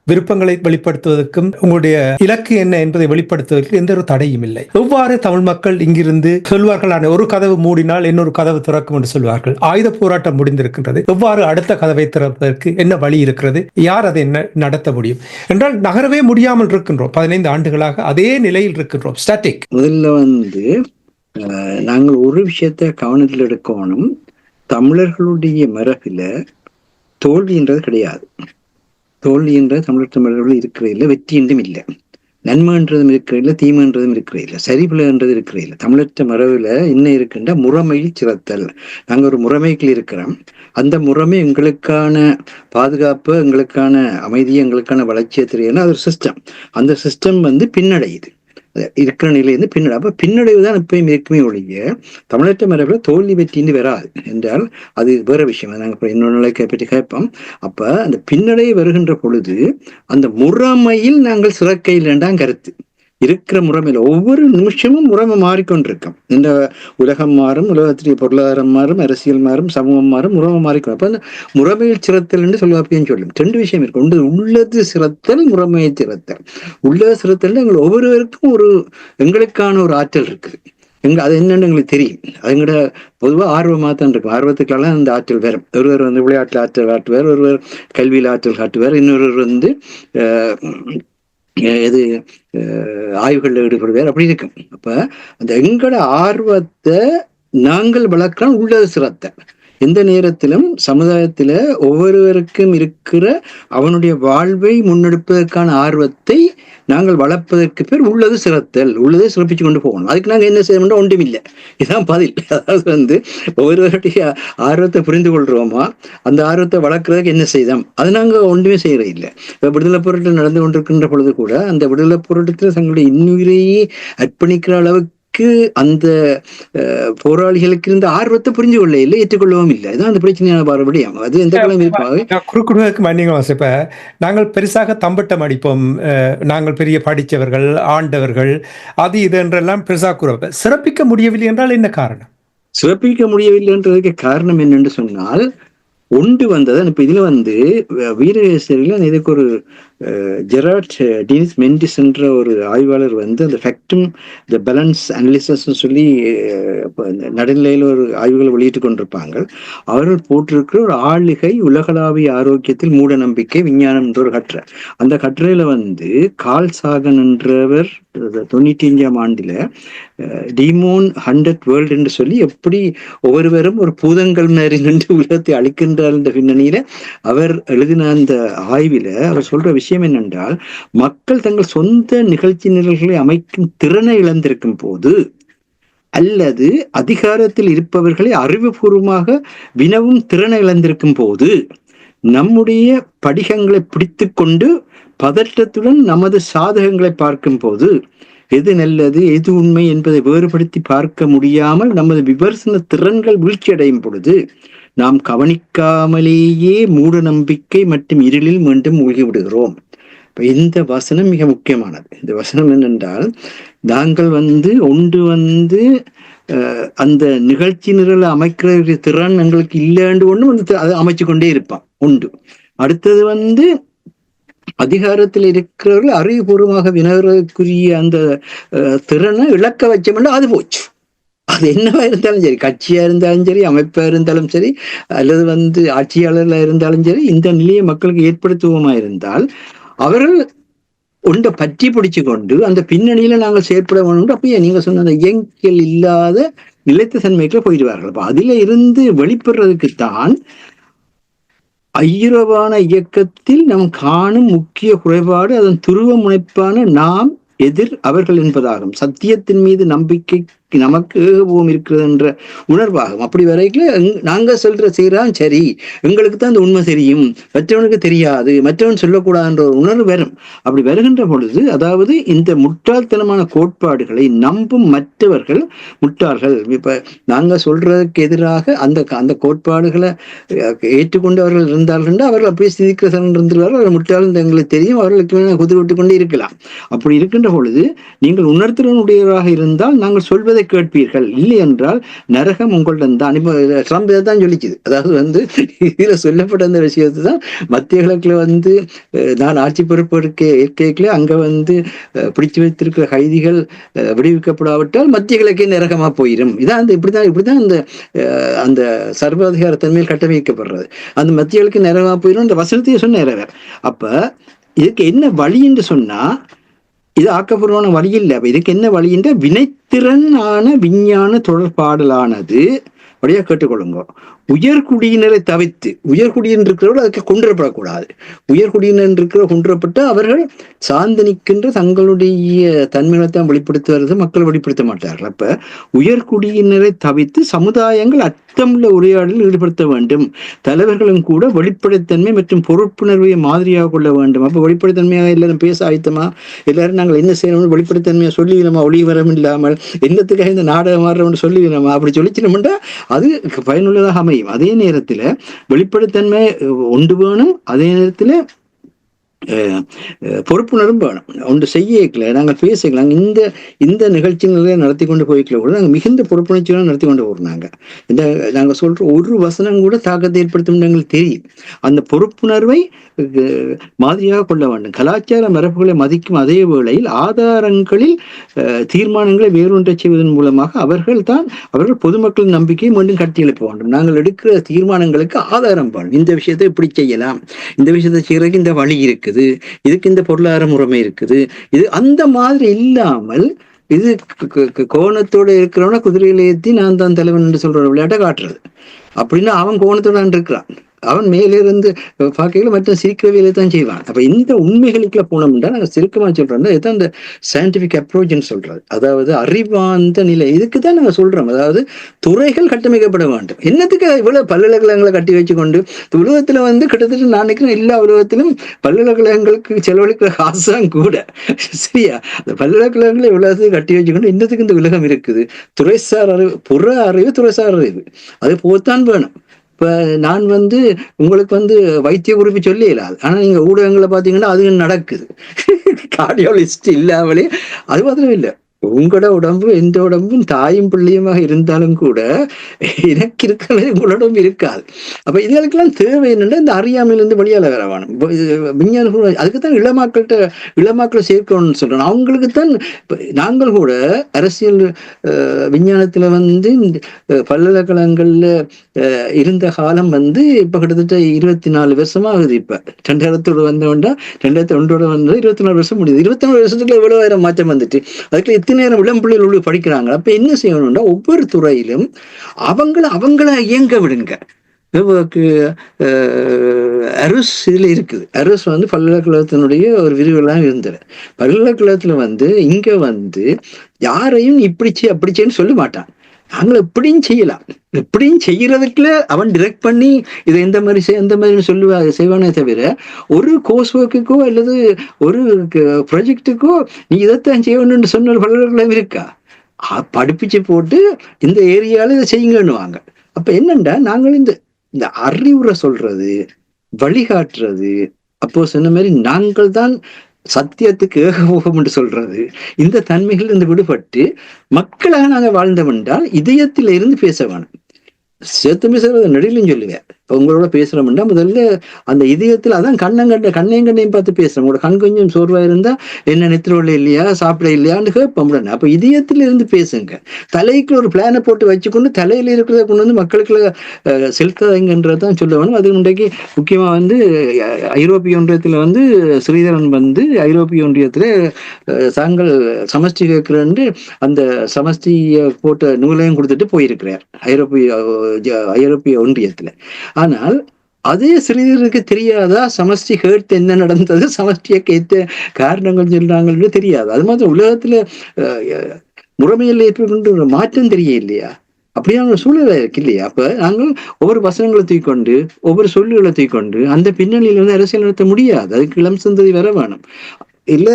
விருப்பங்களை வெளிப்படுத்துவதற்கும் உங்களுடைய இலக்கு என்ன என்பதை வெளிப்படுத்துவதற்கு எந்த ஒரு தடையும் இல்லை. எவ்வாறு தமிழ் மக்கள் இங்கிருந்து சொல்வார்கள், ஒரு கதவு மூடினால் இன்னொரு கதவு திறக்கும் என்று சொல்வார்கள். ஆயுத போராட்டம் முடிந்திருக்கின்றது, எவ்வாறு அடுத்த கதவை திறப்பதற்கு என்ன வழி இருக்கிறது, யார் அதை நடத்த முடியும் என்றால் நகரவே முடியாமல் இருக்கின்றோம். 15 ஆண்டுகளாக அதே நிலையில் இருக்கின்றோம், ஸ்டாட்டிக். முதல்ல நாங்கள் ஒரு விஷயத்த கவனத்தில் எடுக்கணும். தமிழர்களுடைய மரபில தோல்வின்றது கிடையாது. தோல்வின்றது தமிழர்கள் இருக்கிற இல்லை, வெற்றி என்றும் இல்லை. நன்மைன்றதும் இருக்கிற இல்லை, தீமைன்றதும் இருக்கிற இல்லை, சரிபிள்ளைன்றது இருக்கிற இல்லை. தமிழற்ற மரபுல இன்னும் இருக்கின்ற முறைமையில் சிறத்தல். நாங்கள் ஒரு முறைமைகள் இருக்கிறோம். அந்த முறைமை எங்களுக்கான பாதுகாப்பு, எங்களுக்கான அமைதி, எங்களுக்கான வளர்ச்சியை தெரியணும். அது ஒரு சிஸ்டம். அந்த சிஸ்டம் பின்னடையுது, இருக்கிற நிலையிலிருந்து பின்னடை. அப்ப பின்னடைவு தான் எப்பயும் இருக்குமே ஒழிய தமிழற்ற மரபுல தோல்வி வெற்றின்னு வராது என்றால் அது வேற விஷயம். நாங்கள் இன்னொரு நிலையை பற்றி கேட்போம். அப்ப அந்த பின்னடை வருகின்ற பொழுது அந்த முறைமையில் நாங்கள் சிறக்கையில்தான் கருத்து. இருக்கிற முறைமையில ஒவ்வொரு நிமிஷமும் முறைமை மாறிக்கொண்டிருக்கும். இந்த உலகம் மாறும், உலகத்திலேயே பொருளாதாரம் மாறும், அரசியல் மாறும், சமூகம் மாறும், முறைமை மாறிக்கொண்டு. அப்ப அந்த முறைமையில் சிறத்தல் என்று சொல்லுவாப்பின்னு சொல்லும். 2 விஷயம் இருக்கு. ஒன்று உள்ளது சிறத்தல், முறைமையை சிறத்தல். உள்ளது சிறத்தல் எங்கள் ஒவ்வொருவருக்கும் எங்களுக்கான ஒரு ஆற்றல் இருக்குது. அது என்னன்னு எங்களுக்கு தெரியும். அதுங்கட பொதுவாக ஆர்வமாக தான் இருக்கும். ஆர்வத்துக்கெல்லாம் அந்த ஆற்றல் வேறும். ஒருவர் விளையாட்டில் ஆற்றல் காட்டுவார், ஒருவர் கல்வியில் ஆற்றல் காட்டுவார், இன்னொருவர் ஆய்வுகளில் ஈடுபடுவார், அப்படி இருக்கும். அப்ப அந்த எங்களோட ஆர்வத்தை நாங்கள் வளர்க்கலாம். உள்ளது சிறத்த எந்த நேரத்திலும் சமுதாயத்துல ஒவ்வொருவருக்கும் இருக்கிற அவனுடைய வாழ்வை முன்னெடுப்பதற்கான ஆர்வத்தை நாங்கள் வளர்ப்பதற்கு பேர் உள்ளது சிறத்தல். உள்ளதை சிறப்பிச்சு கொண்டு போகணும். அதுக்கு நாங்கள் என்ன செய்யணும்னா ஒன்றும் இல்லை. இதுதான் பதில். அதாவது ஒவ்வொருவருடைய ஆர்வத்தை புரிந்து கொள்றோமா, அந்த ஆர்வத்தை வளர்க்கறதுக்கு என்ன செய்தோம், அது நாங்கள் ஒன்றுமே செய்யறது இல்லை. இப்போ விடுதலை போராட்டம் நடந்து கொண்டிருக்கின்ற பொழுது கூட அந்த விடுதலை போராட்டத்தில் தங்களுடைய இன்னுயிரையே அர்ப்பணிக்கிற அளவுக்கு அந்த போராளிகளுக்கு இருந்த ஆர்வத்தை புரிஞ்சு கொள்ள இல்லை, ஏற்றுக்கொள்ளவும் இல்லை. அதுதான் அந்த பிரச்சனையான பாரபடியம். அது எந்த காலம் குறுக்குடுக்கு இப்ப நாங்கள் பெருசாக தம்பட்டம் அடிப்போம், நாங்கள் பெரிய படித்தவர்கள், ஆண்டவர்கள், அது இது என்றெல்லாம் பெருசாக கூறுவ. சிறப்பிக்க முடியவில்லை என்றால் என்ன காரணம்? சிறப்பிக்க முடியவில்லை என்றதுக்கு காரணம் என்னென்று சொன்னால், ஒன்று வந்தது. இப்ப இதுல வீரகேசரியில் இதுக்கு ஒரு ஜெராட் டீனிஸ் மெண்டிஸ் என்ற ஒரு ஆய்வாளர் அந்த ஃபேக்டும் த பேலன்ஸ் அனாலிசிஸ் சொல்லி நடுநிலையில் ஒரு ஆய்வுகளை வெளியிட்டு கொண்டிருப்பாங்க. அவர்கள் போட்டிருக்கிற ஒரு ஆளுகை உலகளாவிய ஆரோக்கியத்தில் மூட நம்பிக்கை விஞ்ஞானம் என்ற ஒரு கட்டுரை. அந்த கட்டுரையில கார்ல் சாகன் என்றவர் 95ஆம் ஆண்டுல டிமோன் 100 வேர்ல்டு என்று சொல்லி எப்படி ஒவ்வொருவரும் ஒரு பூதங்கள் நின்று உலகத்தை அழிக்கின்றார் என்ற பின்னணியில அவர் எழுதின அந்த ஆய்வில அவர் சொல்ற விஷயம் என்னென்றால், மக்கள் தங்கள் சொந்த நிகழ்ச்சி நிரல்களை அமைக்கும் திறனை இழந்திருக்கும் போது அல்லது அதிகாரத்தில் இருப்பவர்களை அறிவுபூர்வமாக வினவும் திறனை இழந்திருக்கும் போது நம்முடைய படிகங்களை பிடித்து கொண்டு பதற்றத்துடன் நமது சாதகங்களை பார்க்கும் போது எது நல்லது எது உண்மை என்பதை வேறுபடுத்தி பார்க்க முடியாமல் நமது விமர்சன திறன்கள் வீழ்ச்சி அடையும் பொழுது நாம் கவனிக்காமலேயே மூட நம்பிக்கை மற்றும் இருளில் மீண்டும் மூழ்கி விடுகிறோம். இப்ப இந்த வசனம் மிக முக்கியமானது. இந்த வசனம் என்னென்றால், நாங்கள் ஒன்று அந்த நிகழ்ச்சி நிரலை அமைக்கிற திறன் எங்களுக்கு இல்லைன்னு ஒண்ணு அதை அமைச்சு கொண்டே இருப்பான் உண்டு. அடுத்தது அதிகாரத்தில் இருக்கிறவர்கள் அறிவுபூர்வமாக வினவதற்குரிய அந்த திறனை இழக்க வச்சோம்னா அது போச்சு. அது என்னவா இருந்தாலும் சரி, கட்சியா இருந்தாலும் சரி, அமைப்பா இருந்தாலும் சரி, அல்லது ஆட்சியாளர்களா இருந்தாலும் சரி, இந்த நிலையை மக்களுக்கு ஏற்படுத்துவோமா இருந்தால் அவர்கள் ஒன்றை பற்றி பிடிச்சு கொண்டு அந்த பின்னணியில நாங்கள் செயற்பட வேணும். அப்ப நீங்க சொன்ன அந்த இயங்கியல் இல்லாத நிலைத்த தன்மைக்குள்ள போயிடுவார்கள். அப்ப அதுல இருந்து வெளிப்படுறதுக்குத்தான் ஐரோப்பான இயக்கத்தில் நாம் காணும் முக்கிய குறைபாடு அதன் துருவ முனைப்பான நாம் எதிர் அவர்கள் என்பதாகும். சத்தியத்தின் மீது நம்பிக்கை நமக்கு ஏகபோகம் இருக்கிறது என்ற உணர்வாகும். அப்படி வரைக்கும் நாங்க செய்யறான் சரி, எங்களுக்கு தான் அந்த உண்மை தெரியும், மற்றவனுக்கு தெரியாது, மற்றவன் சொல்லக்கூடாதுன்ற ஒரு உணர்வு வரும். அப்படி வருகின்ற பொழுது, அதாவது இந்த முட்டாள்தனமான கோட்பாடுகளை நம்பும் மற்றவர்கள் முட்டாள்கள். இப்ப நாங்க சொல்றதுக்கு எதிராக அந்த கோட்பாடுகளை ஏற்றுக்கொண்டவர்கள் இருந்தார்கள், அவர்கள் அப்படியே சிந்திக்கிறவர்கள் இருந்திருவார்கள். அவர்கள் முட்டாள் எங்களுக்கு தெரியும், அவர்களுக்கு குதிரை விட்டு கொண்டே இருக்கலாம். அப்படி இருக்கின்ற பொழுது நீங்கள் உணர்த்திறனுடையவராக இருந்தால் நாங்கள் சொல்வதை அதை கேட்பீர்கள், இல்லை என்றால் நரகம் உங்களிடம் தான். இப்போ ட்ரம்ப் இதை தான் சொல்லிச்சுது. அதாவது வந்து இதுல சொல்லப்பட்ட அந்த விஷயத்தை தான் மத்திய கிழக்குல வந்து நான் ஆட்சி பொறுப்பு ஏற்கல அங்க வந்து பிடிச்சு வைத்திருக்கிற கைதிகள் விடுவிக்கப்படாவிட்டால் மத்திய கிழக்கே நரகமா போயிடும். இதான் அந்த இப்படிதான் அந்த சர்வாதிகார தன்மையில் கட்டமைக்கப்படுறது. அந்த மத்திய கிழக்கு நரகமா போயிடும் அந்த வசனத்தையே சொன்ன. அப்ப இதுக்கு என்ன வழி என்று சொன்னா, இது ஆக்கப்பூர்வமான வழி இல்லை. அப்ப இதுக்கு என்ன வழி என்ற வினைத்திறனான விஞ்ஞான தொடர்பாடலானது வழியா கேட்டுக்கொள்ளுங்க. உயர்குடியினரை தவிர்த்து, உயர்குடியினர் இருக்கிறவர்கள் அதுக்கு கொண்டுவரப்படக்கூடாது. உயர்குடியினர் இருக்கிற கொண்டுவரப்பட்டு அவர்கள் சார்ந்து நிற்கின்ற தங்களுடைய தன்மைகளைத்தான் வெளிப்படுத்துவது, மக்கள் வெளிப்படுத்த மாட்டார்கள். அப்ப உயர்குடியினரை தவிர்த்து சமுதாயங்கள் அர்த்தமுள்ள உரையாடலில் ஈடுபடுத்த வேண்டும். தலைவர்களும் கூட வெளிப்படைத்தன்மை மற்றும் பொறுப்புணர்வை மாதிரியாக கொள்ள வேண்டும். அப்ப வெளிப்படைத்தன்மையாக எல்லாரும் பேச ஆயத்தமா, எல்லாரும் நாங்கள் என்ன செய்யணும் வெளிப்படைத்தன்மையா சொல்லிவிடமா, ஒளிவரம் இல்லாமல் என்னத்துக்காக இந்த நாடகம் மாறுறோம்னு சொல்லிவிடமா, அப்படி சொல்லிச்சினோம்னா அது பயனுள்ளதாக அமையும். அதே நேரத்துல வெளிப்படைத்தன்மை ஒன்று வேணும், அதே நேரத்துல பொறுப்புணரும் வேணும். ஒன்று செய்யல நாங்கள் பேசிக்கலாம். இந்த நிகழ்ச்சிகளை நடத்தி கொண்டு போய்க்கல கூட நாங்கள் மிகுந்த பொறுப்புணர்ச்சியோட நடத்தி கொண்டு போறாங்க. இந்த நாங்கள் சொல்ற ஒரு வசனம் கூட தாக்கத்தை ஏற்படுத்தும் எங்களுக்கு தெரியும். அந்த பொறுப்புணர்வை மாதிரியாக கொள்ள வேண்டும். கலாச்சார மரபுகளை மதிக்கும் அதே வேளையில் ஆதாரங்களில் தீர்மானங்களை வேறொன்றை செய்வதன் மூலமாக அவர்கள் பொதுமக்களின் நம்பிக்கையை மீண்டும் கட்டி எழுப்ப வேண்டும். நாங்கள் எடுக்கிற தீர்மானங்களுக்கு ஆதாரம் வேணும். இந்த விஷயத்தை இப்படி செய்யலாம், இந்த விஷயத்தை செய்யறதுக்கு இந்த வழி இருக்கு, இதுக்கு இந்த பொருளாதார முறைமை இருக்குது, இது அந்த மாதிரி இல்லாமல் இது கோணத்தோட இருக்கிறவன குதிரையில ஏற்றி நான் தான் தலைவன் என்று சொல்ற விளையாட்டை காட்டுறது. அப்படின்னா அவன் கோணத்தோட இருக்கிறான், அவன் மேலிருந்து பார்க்கையில மற்ற சிரிக்கிறவையில தான் செய்வான். அப்ப இந்த உண்மைகளுக்குள்ள போனோம்னா நாங்கள் சிறுக்கமா சொல்றோம், இதுதான் இந்த சயின்டிபிக் அப்ரோச்னு சொல்றது. அதாவது அறிவார்ந்த நிலை. இதுக்கு தான் நாங்கள் சொல்றோம். அதாவது துறைகள் கட்டமைக்கப்பட வேண்டும். என்னத்துக்கு இவ்வளவு பல்கலைக்கழகங்களை கட்டி வச்சுக்கொண்டு உலகத்துல வந்து கிட்டத்தட்ட நான் நினைக்கிறேன் எல்லா உலகத்திலும் பல்கலைக்கழகங்களுக்கு செலவழிக்கிற காசுதான் கூட. சரியா? அந்த பல்கலைக்கழகங்களை உலகத்துக்கு கட்டி வச்சுக்கொண்டு இன்னத்துக்கு இந்த உலகம் இருக்குது. துறைசார் அறிவு, புற அறிவு, துறைசார் அறிவு அது போத்தான் வேணும். இப்ப நான் வந்து உங்களுக்கு வந்து வைத்திய குறிப்பு சொல்லி இல்லாது, ஆனா நீங்க ஊடகங்களை பாத்தீங்கன்னா அது நடக்குது. கார்டியாலஜிஸ்ட் இல்லாமலே அது மாத்திரம் இல்லை, உங்களோட உடம்பு எந்த உடம்பும் தாயும் பிள்ளையுமாக இருந்தாலும் கூட எனக்கு இருக்கிற உங்களோட உடம்பு இருக்காது. அப்ப இதுகளுக்கெல்லாம் தேவை என்னன்னா இந்த அறியாமையிலிருந்து வெளியால வர வேணும். விஞ்ஞான அதுக்குத்தான் இளமாக்களை சேர்க்கணும்னு சொல்றோம். அவங்களுக்குத்தான் நாங்கள் கூட அரசியல் விஞ்ஞானத்துல வந்து பல்கலைக்கழகங்கள்ல இருந்த காலம் வந்து இப்ப கிட்டத்தட்ட 24 வருஷமா ஆகுது. இப்ப 2000 வந்தவன்டா 2001 வந்து 24 வருஷம் முடியுது. 24 வருஷத்துக்குள்ள எவ்வளவு ஆயிரம் மாற்றம் வந்துட்டு அதுக்குள்ள எத்தனை நேரம் இளம் பிள்ளைகள் படிக்கிறாங்க. அப்ப என்ன செய்யணும்னா ஒவ்வொரு துறையிலும் அவங்கள இயங்க விடுங்க. அரசு இதுல இருக்குது. அரசு வந்து பல்கலைக்கழகத்தினுடைய ஒரு விரிவுலாம் இருந்தது. பல்கலைக்கழகத்துல வந்து இங்க வந்து யாரையும் இப்படிச்சு அப்படிச்சேன்னு சொல்ல மாட்டான். நாங்கள் எப்படியும் செய்யலாம், எப்படியும் செய்யறதுக்குள்ள அவன் டிரெக்ட் பண்ணி இதை எந்த மாதிரி செய்வானே தவிர ஒரு கோர்ஸ் ஒர்க்குக்கோ அல்லது ஒரு ப்ராஜெக்டுக்கோ நீ இதைத்தான் செய்யணும்னு சொன்ன ஒரு பல்கலைக்கழகம் இருக்கா? படிப்பிச்சு போட்டு இந்த ஏரியால இதை செய்யுங்கன்னுவாங்க. அப்ப என்னண்டா நாங்கள் இந்த அறிவுரை சொல்றது, வழிகாட்டுறது, அப்போ சொன்ன மாதிரி நாங்கள் தான் சத்தியத்துக்கு ஏகபோகம் என்று சொல்றது, இந்த தன்மைகள் இருந்து விடுபட்டு மக்களாக நாங்கள் வாழ்ந்தோம் என்றால் இதயத்தில இருந்து பேச வேணும். சேர்த்துமே சார் நெடிலும் சொல்லுவேன். உங்களோட பேசுறோம்னா முதல்ல அந்த இதயத்துல அதான் கண்ணையும் பார்த்து பேசுறோம். உங்களோட கண் கொஞ்சம் சோர்வா இருந்தா என்ன நித்திரோல இல்லையா, சாப்பிட இல்லையான்னு கேட்போம். அப்ப இதயத்துல இருந்து பேசுங்க. தலைக்கு ஒரு பிளானை போட்டு வச்சுக்கொண்டு தலையில இருக்கிறத கொண்டு வந்து மக்களுக்கு செலுத்தாதீங்கன்றதான் சொல்ல வேணும். அது இன்றைக்கு முக்கியமா வந்து ஐரோப்பிய ஒன்றியத்துல வந்து ஸ்ரீதரன் வந்து ஐரோப்பிய ஒன்றியத்துல தாங்கள் சமஷ்டி கேட்கிறேன்னு அந்த சமஷ்டிய போட்ட நூலையும் கொடுத்துட்டு போயிருக்கிறார் ஐரோப்பிய ஒன்றியத்துல. ஆனால் அதே சிறிதருக்கு தெரியாதா சமஷ்டி கேட்டு என்ன நடந்தது, சமஷ்டியை கேட்ட காரணங்கள் சொல்றாங்கன்னு தெரியாது. அது மாதிரி உலகத்துல முறைமையில் ஏற்படுகின்ற ஒரு மாற்றம் தெரிய இல்லையா? அப்படியான சூழ்நிலை இருக்கு இல்லையா? அப்ப நாங்கள் ஒவ்வொரு வசனங்களை தூக்கொண்டு ஒவ்வொரு சொல்லுகளை தூக்கொண்டு அந்த பின்னணியில வந்து அரசியல் நடத்த முடியாது. அதுக்கு இளம் சந்ததி வர வேணும், இல்ல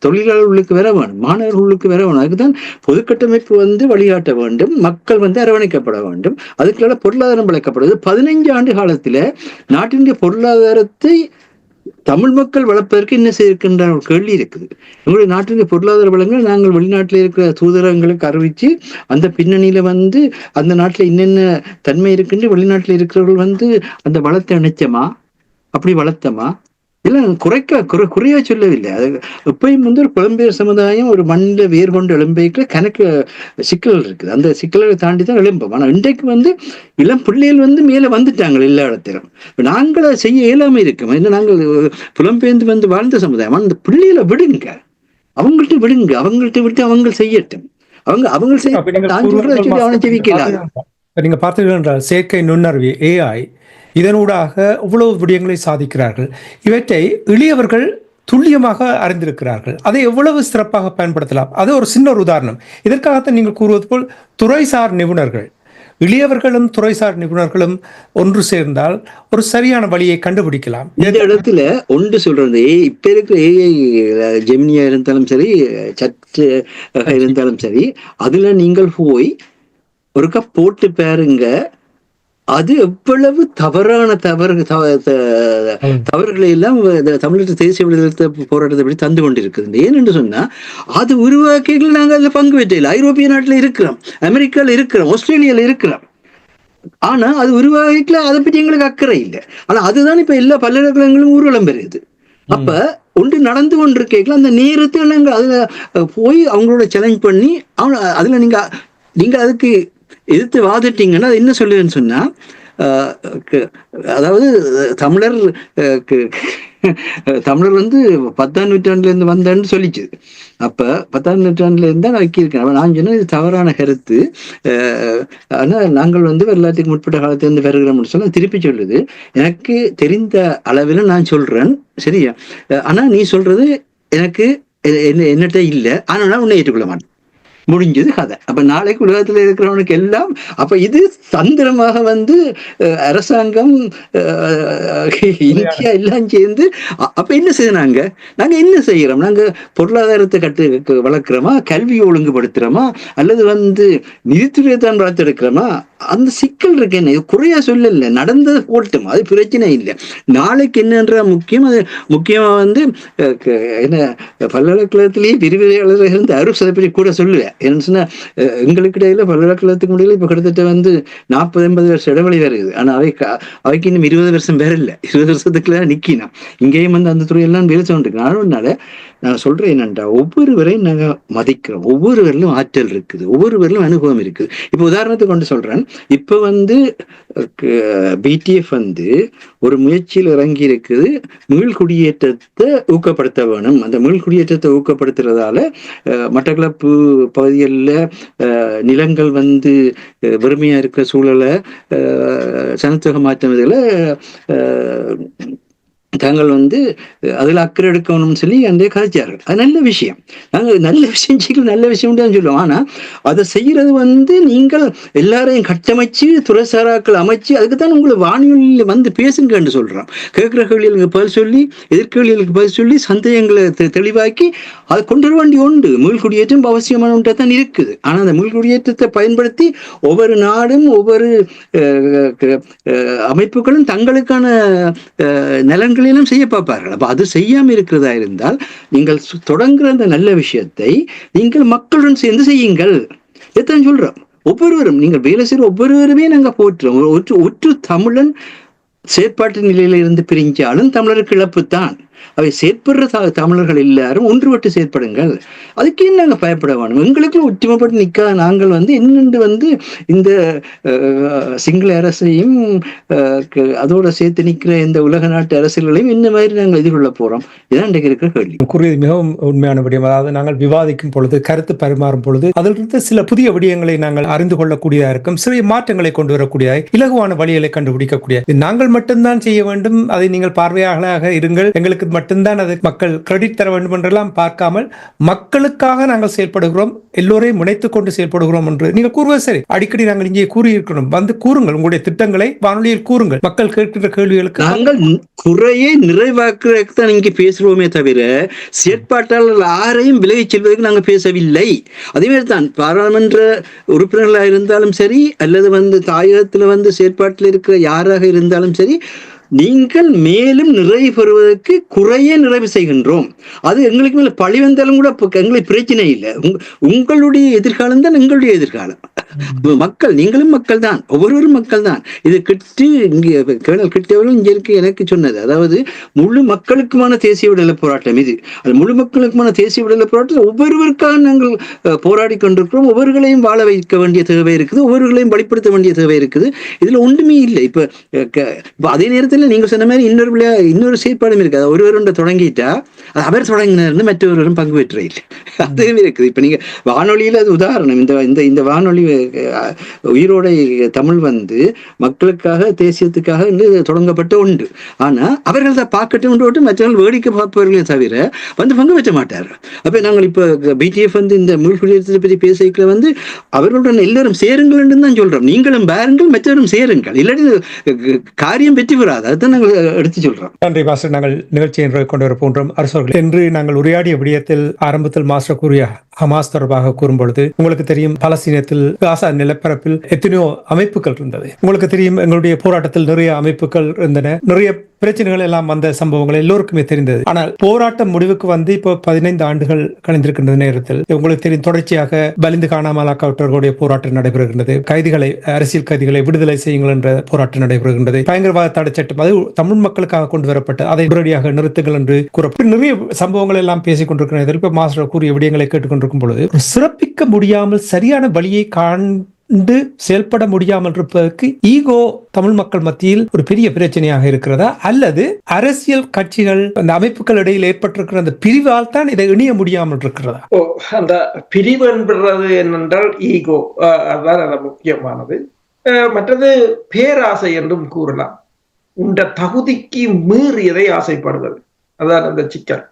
தொழிலாளர்களுக்கு வர வேணும், மாணவர்களுக்கு வர வேணும். அதுக்குதான் பொதுக்கட்டமைப்பு வந்து வழிகாட்ட வேண்டும், மக்கள் வந்து அரவணைக்கப்பட வேண்டும், அதுக்குள்ள பொருளாதாரம் வளைக்கப்படுது. 15 ஆண்டு காலத்துல நாட்டினுடைய பொருளாதாரத்தை தமிழ் மக்கள் வளர்ப்பதற்கு என்ன செய்திருக்கின்ற ஒரு கேள்வி இருக்குது. எங்களுடைய நாட்டின் பொருளாதார வளங்கள் நாங்கள் வெளிநாட்டில் இருக்கிற தூதரங்களுக்கு அறிவிச்சு அந்த பின்னணியில வந்து அந்த நாட்டில் என்னென்ன தன்மை இருக்குன்னு வெளிநாட்டில் இருக்கிறவர்கள் வந்து அந்த வளத்தை அணைச்சமா, அப்படி வளர்த்தமா இல்ல குறையா சொல்லவில்லை. அது எப்பயும் வந்து ஒரு புலம்பெயர் சமுதாயம் ஒரு மண்ணில் வேர் கொண்டு எழும்பைக்குள்ள கணக்கு சிக்கல்கள் இருக்குது. அந்த சிக்கல்களை தாண்டி தான் எழும்பும். ஆனா இன்றைக்கு வந்து இளம் பிள்ளைகள் வந்து மேல வந்துட்டாங்க எல்லா இடத்திலும். நாங்கள் அதை செய்ய இயலாம இருக்கும். என்ன நாங்கள் புலம்பெயர்ந்து வந்து வாழ்ந்த சமுதாயம். அந்த பிள்ளைகளை விடுங்க, அவங்கள்ட்ட விடுங்க, அவங்கள்ட்ட விட்டு அவங்க செய்யட்டும். அவங்க செய்ய அவனை செவிக்கலாம். நீங்க பார்த்தீர்கள் என்றால் செயற்கை நுண்ணறிவு AI இதனூடாக இவ்வளவு விடயங்களை சாதிக்கிறார்கள். இவற்றை எளியவர்கள் துல்லியமாக அறிந்திருக்கிறார்கள். அதை எவ்வளவு சிறப்பாக பயன்படுத்தலாம், அது ஒரு சின்ன ஒரு உதாரணம். இதற்காகத்தான் நீங்கள் கூறுவது போல் துறைசார் நிபுணர்கள், எளியவர்களும் துறைசார் நிபுணர்களும் ஒன்று சேர்ந்தால் ஒரு சரியான வழியை கண்டுபிடிக்கலாம். இந்த இடத்துல ஒன்று சொல்றது, இப்ப இருக்கிற AI ஜெமினியா இருந்தாலும் சரி, சட் இருந்தாலும் சரி, அதுல நீங்கள் போய் ஒருக்கா போட்டு பாருங்க. அது எவ்வளவு தவறான தவறுகளை எல்லாம் தமிழக தேசிய விடுதலை போராட்டத்தை பற்றி தந்து கொண்டிருக்கிறது. ஏனென்று சொன்னா அது உருவாக்கிகள் நாங்கள் அதில் பங்கு பெற்றில்லை. ஐரோப்பிய நாட்டில் இருக்கிறோம், அமெரிக்காவில் இருக்கிறோம், ஆஸ்திரேலியாவில் இருக்கிறோம். ஆனா அது உருவாக்கில அதை பற்றி எங்களுக்கு அக்கறை இல்லை. ஆனா அதுதான் இப்ப எல்லா பல்கலைக்கழகங்களும் ஊர்வலம் பெறுது. அப்ப ஒன்று நடந்து கொண்டிருக்கீங்களா அந்த நேரத்தில் நாங்கள் அதுல போய் அவங்களோட சேலஞ்ச் பண்ணி அதுல நீங்க அதுக்கு எதிர்த்து வாதிட்டீங்கன்னா அது என்ன சொல்லுவேன்னு சொன்னா, அதாவது தமிழர் வந்து 10ஆம் நூற்றாண்டுல இருந்து வந்தேன்னு சொல்லிச்சு. அப்ப 10ஆம் நூற்றாண்டுல இருந்தா நான் வைக்கியிருக்கேன். நான் சொன்னேன் இது தவறான கருத்து. ஆனா நாங்கள் வந்து வரலாற்றுக்கு முற்பட்ட காலத்துல இருந்து வருகிறோம்னு சொன்னா திருப்பி சொல்லுது. எனக்கு தெரிந்த அளவில் நான் சொல்றேன், சரியா? ஆனா நீ சொல்றது எனக்கு என்னட்ட இல்லை, ஆனா நான் உன்னை ஏற்றுக்கொள்ள மாட்டேன். முடிஞ்சது கதை. அப்ப நாளைக்கு உலகத்துல இருக்கிறவனுக்கு எல்லாம் அப்ப இது தந்திரமாக வந்து அரசாங்கம் இந்தியா எல்லாம் சேர்ந்து அப்ப என்ன செய்யறாங்க? நாங்க என்ன செய்யறோம்? நாங்க பொருளாதாரத்தை வளர்க்கிறோமா, கல்வியை ஒழுங்குபடுத்துறோமா, அல்லது வந்து நிதித்துறையை தான் வளர்த்தெடுக்கிறோமா? அந்த சிக்கல் இருக்கு. என்ன குறையா சொல்லல, நடந்தது போட்டும், அது பிரச்சனை இல்லை. நாளைக்கு என்னன்ற முக்கியம், அது முக்கியமா வந்து என்ன பல்கலைக்கழகத்திலேயே விரிவுரையாளர் இருந்து அருசதை கூட சொல்லுவேன். என்ன சொன்னா எங்களுக்கு இடையில பல்கலைக்கழகத்துக்கு முடியல இப்ப கிட்டத்தட்ட வந்து 40-50 வருஷம் இடைவெளி வருது. ஆனா அவைக்கு இன்னும் 20 வருஷம் வேற இல்லை. 20 வருஷத்துக்குள்ள நிக்கணும். இங்கேயும் வந்து அந்த துறையெல்லாம் வேலை சொல்லிட்டு அதனால நான் சொல்றேன் என்னண்டா, ஒவ்வொருவரையும் நாங்க மதிக்கிறோம், ஒவ்வொருவரிலும் ஆற்றல் இருக்குது, ஒவ்வொருவரிலும் அனுபவம் இருக்குது. இப்ப உதாரணத்தை கொண்டு சொல்றேன். இப்ப வந்து BTF வந்து ஒரு முயற்சியில் இறங்கி இருக்குது, மீள்குடியேற்றத்தை ஊக்கப்படுத்த வேணும். அந்த மீள்குடியேற்றத்தை ஊக்கப்படுத்துறதால மட்டக்களப்பு பகுதிகளில் நிலங்கள் வந்து வெறுமையா இருக்கிற சூழலை சனத்தொகை மாற்றுவதில் தாங்கள் வந்து அதில் அக்கறை எடுக்கணும்னு சொல்லி அந்த கதைச்சார்கள். அது நல்ல விஷயம். நாங்கள் நல்ல விஷயம் செய்யல, நல்ல விஷயம் தான் சொல்லுவோம். ஆனா அதை செய்யறது வந்து நீங்கள் எல்லாரையும் கட்டமைச்சு துறைசாராக்கள் அமைச்சு அதுக்குத்தான் உங்களை வானொலியில் வந்து பேசுங்கன்னு சொல்றோம். கேட்கிற கேள்விகளுக்கு பதில் சொல்லி, எதிர்கேள்விகளுக்கு பதில் சொல்லி, சந்தேகங்களை தெளிவாக்கி அதை கொண்டு வர வேண்டிய உண்டு. மீள்குடியேற்றம் அவசியமான ஒன்றை தான் இருக்குது. ஆனா அந்த மீள்குடியேற்றத்தை பயன்படுத்தி ஒவ்வொரு நாடும் ஒவ்வொரு அமைப்புகளும் தங்களுக்கான நலன்கள் செய்ய பார்ப்பார்கள். அப்ப அது செய்யாம இருக்கிறதா இருந்தால் நீங்கள் தொடங்குற அந்த நல்ல விஷயத்தை நீங்கள் மக்களுடன் சேர்ந்து செய்யுங்கள். எத்தனை சொல்றோம், ஒவ்வொருவரும் நீங்கள் வேலை செய்யற ஒவ்வொருவருமே நாங்க போற்றுறோம். ஒற்று தமிழன் செயற்பாட்டு நிலையில இருந்து பிரிஞ்சாலும் தமிழருக்கு இழப்புத்தான். அவை செயற்படுற தமிழர்கள் எல்லாரும் ஒன்றுபட்டு செயற்படுங்கள். அதுக்கு நாங்கள் பயப்பட வேணும். எங்களுக்கு ஒற்றுமைப்பட்டு நிற்காத நாங்கள் வந்து என்னென்று வந்து இந்த சிங்கள அரசையும் அதோட சேர்த்து நிற்கிற இந்த உலக நாட்டு அரசியல்களையும் இந்த மாதிரி நாங்கள் எதிர்கொள்ள போறோம். இதான் இன்றைக்கு இருக்கிற கேள்வி. கூறியது மிகவும் உண்மையான விடயம். அதாவது நாங்கள் விவாதிக்கும் பொழுது, கருத்து பரிமாறும் பொழுது அதிலிருந்து சில புதிய விடயங்களை நாங்கள் அறிந்து கொள்ளக்கூடியதா இருக்கும், சிறிய மாற்றங்களை கொண்டு வரக்கூடிய இலகுவான வழிகளை கண்டுபிடிக்கக்கூடிய. நாங்கள் மட்டும்தான் செய்ய வேண்டும், அதை நீங்கள் பார்வையாளராக இருங்கள், எங்களுக்கு மட்டும்தான் அது மக்கள் கிரெடிட் தர வேண்டும் என்றெல்லாம் பார்க்காமல் மக்களுக்காக நாங்கள் செயல்படுகிறோம், எல்லோரையும் இணைத்துக் கொண்டு செயல்படுகிறோம் என்று நீங்கள் கூறுவது சரி. அடிக்கடி நாங்கள் இங்கே கூறியிருக்கிறோம், வந்து கூறுங்கள், உங்களுடைய திட்டங்களை வானொலியில் கூறுங்கள். மக்கள் கேட்கின்ற கேள்விகளுக்கு நாங்கள் குறையை நிறைவாக்குறதுக்கு தான் இங்கே பேசுறோமே தவிர செயற்பாட்டாளர்கள் யாரையும் விலகிச் செல்வதற்கு நாங்கள் பேசவில்லை. அதே மாதிரி தான் பாராளுமன்ற உறுப்பினர்களாக இருந்தாலும் சரி, அல்லது வந்து தாயகத்தில் வந்து செயற்பாட்டில் இருக்கிற யாராக இருந்தாலும் சரி, நீங்கள் மேலும் நிறைவு பெறுவதற்கு குறைய நிறைவு செய்கின்றோம். அது எங்களுக்கு மேல பழி வந்தாலும் கூட எங்களுக்கு பிரச்சனை இல்லை. உங்களுடைய எதிர்காலம் தான் எங்களுடைய எதிர்காலம். மக்கள், நீங்களும் மக்கள் தான், ஒவ்வொருவரும் மக்கள் தான். இது கிட்டு இங்கே கேர்னல் கிட்டவர்கள் இங்க இருக்கு எனக்கு சொன்னது, அதாவது முழு மக்களுக்குமான தேசிய விடுதலை போராட்டம் இது. அது முழு மக்களுக்குமான தேசிய விடுதலை போராட்டம் ஒவ்வொருவருக்காக நாங்கள் போராடி கொண்டிருக்கிறோம். ஒவ்வொருகளையும் வாழ வைக்க வேண்டிய தேவை இருக்குது, ஒவ்வொருகளையும் வழிப்படுத்த வேண்டிய தேவை இருக்குது. இதுல ஒன்றுமே இல்லை. இப்ப அதே நேரத்தில் நீங்க சொன்ன மாதிரி இன்னொரு செயற்பாடும் இருக்கு. அது ஒருவருண்ட தொடங்கிட்டா அது அவர் தொடங்கினார்னு மற்றொருவரும் பங்கு பெற்ற இல்லை, அதுவும் இருக்குது. இப்ப நீங்க வானொலியில அது உதாரணம். இந்த வானொலி உயிரோட தமிழ் மக்களுக்காக தேசியத்துக்காக தொடங்கப்பட்ட உண்டு. ஆனா அவர்கள் தான் பார்க்கட்டும் மற்றவர்கள் வேடிக்கை பார்ப்பவர்களே தவிர பங்கு பெற்ற மாட்டார்கள். அப்ப நாங்கள் இப்ப பிடிஎஃப் இந்த மீள்குடியேற்றத்தை பற்றி பேசிக்கல அவர்களுடன் எல்லாரும் சேருங்கள் என்று தான் சொல்றோம். நீங்களும் பாருங்கள், மற்றவரும் சேருங்கள், இல்லாட்டி காரியம் வெற்றி பெறாது. அதுதான் நாங்கள் எடுத்து சொல்றோம். நன்றி மாஸ்டர். நாங்கள் நிகழ்ச்சியை கொண்டு வர போன்றோம் அரசர்கள் என்று நாங்கள் உரையாடிய விடயத்தில் ஆரம்பத்தில் மாஸ்டர் கூறிய ஹமாஸ் தொடர்பாக கூறும்பொழுது, உங்களுக்கு தெரியும் பலஸ்தீனத்தில் காசா நிலப்பரப்பில் எத்தனையோ அமைப்புகள் இருந்தது. உங்களுக்கு தெரியும் எங்களுடைய போராட்டத்தில் நிறைய அமைப்புகள் இருந்தன, நிறைய பிரச்சனைகள் எல்லாம் வந்த சம்பவங்கள் எல்லோருக்குமே தெரிந்தது. ஆனால் போராட்டம் முடிவுக்கு இப்போ 15 ஆண்டுகள் கழிந்திருக்கின்ற நேரத்தில் உங்களுக்கு தெரியும் தொடர்ச்சியாக வலிந்து காணாமலாக்கப்பட்டவர்களுடைய போராட்டம் நடைபெறுகின்றது. கைதிகளை, அரசியல் கைதிகளை விடுதலை செய்யுங்கள் என்ற போராட்டம் நடைபெறுகின்றது. பயங்கரவாத தடை சட்டம் அது தமிழ் மக்களுக்காக கொண்டு வரப்பட்டு அதை உடனடியாக நிறுத்துங்கள் என்று கூறப்பட்டு நிறைய சம்பவங்கள் எல்லாம் பேசிக் கொண்டிருக்கிற நேரத்தில் இப்ப மாஸ்டர் கூறிய விடயங்களை கேட்டுக்கொண்டிருக்கும் பொழுது சிறப்பிக்க முடியாமல் சரியான வழியை கண்டு செயல்பட முடியாமல் இருப்பதற்கு ஈகோ தமிழ் மக்கள் மத்தியில் ஒரு பெரிய பிரச்சனையாக இருக்கிறதா, அல்லது அரசியல் கட்சிகள் அந்த அமைப்புகள் இடையில் ஏற்பட்டிருக்கிற அந்த பிரிவால் தான் இதை இணைய முடியாமல் இருக்கிறதா? அந்த பிரிவு என்பது என்னென்றால் ஈகோ, அதுதான் முக்கியமானது. மற்றது பேராசை என்றும் கூறலாம். உண்ட தகுதிக்கு மீறியதை ஆசைப்படுவது, அதான் அந்த சிக்கல்.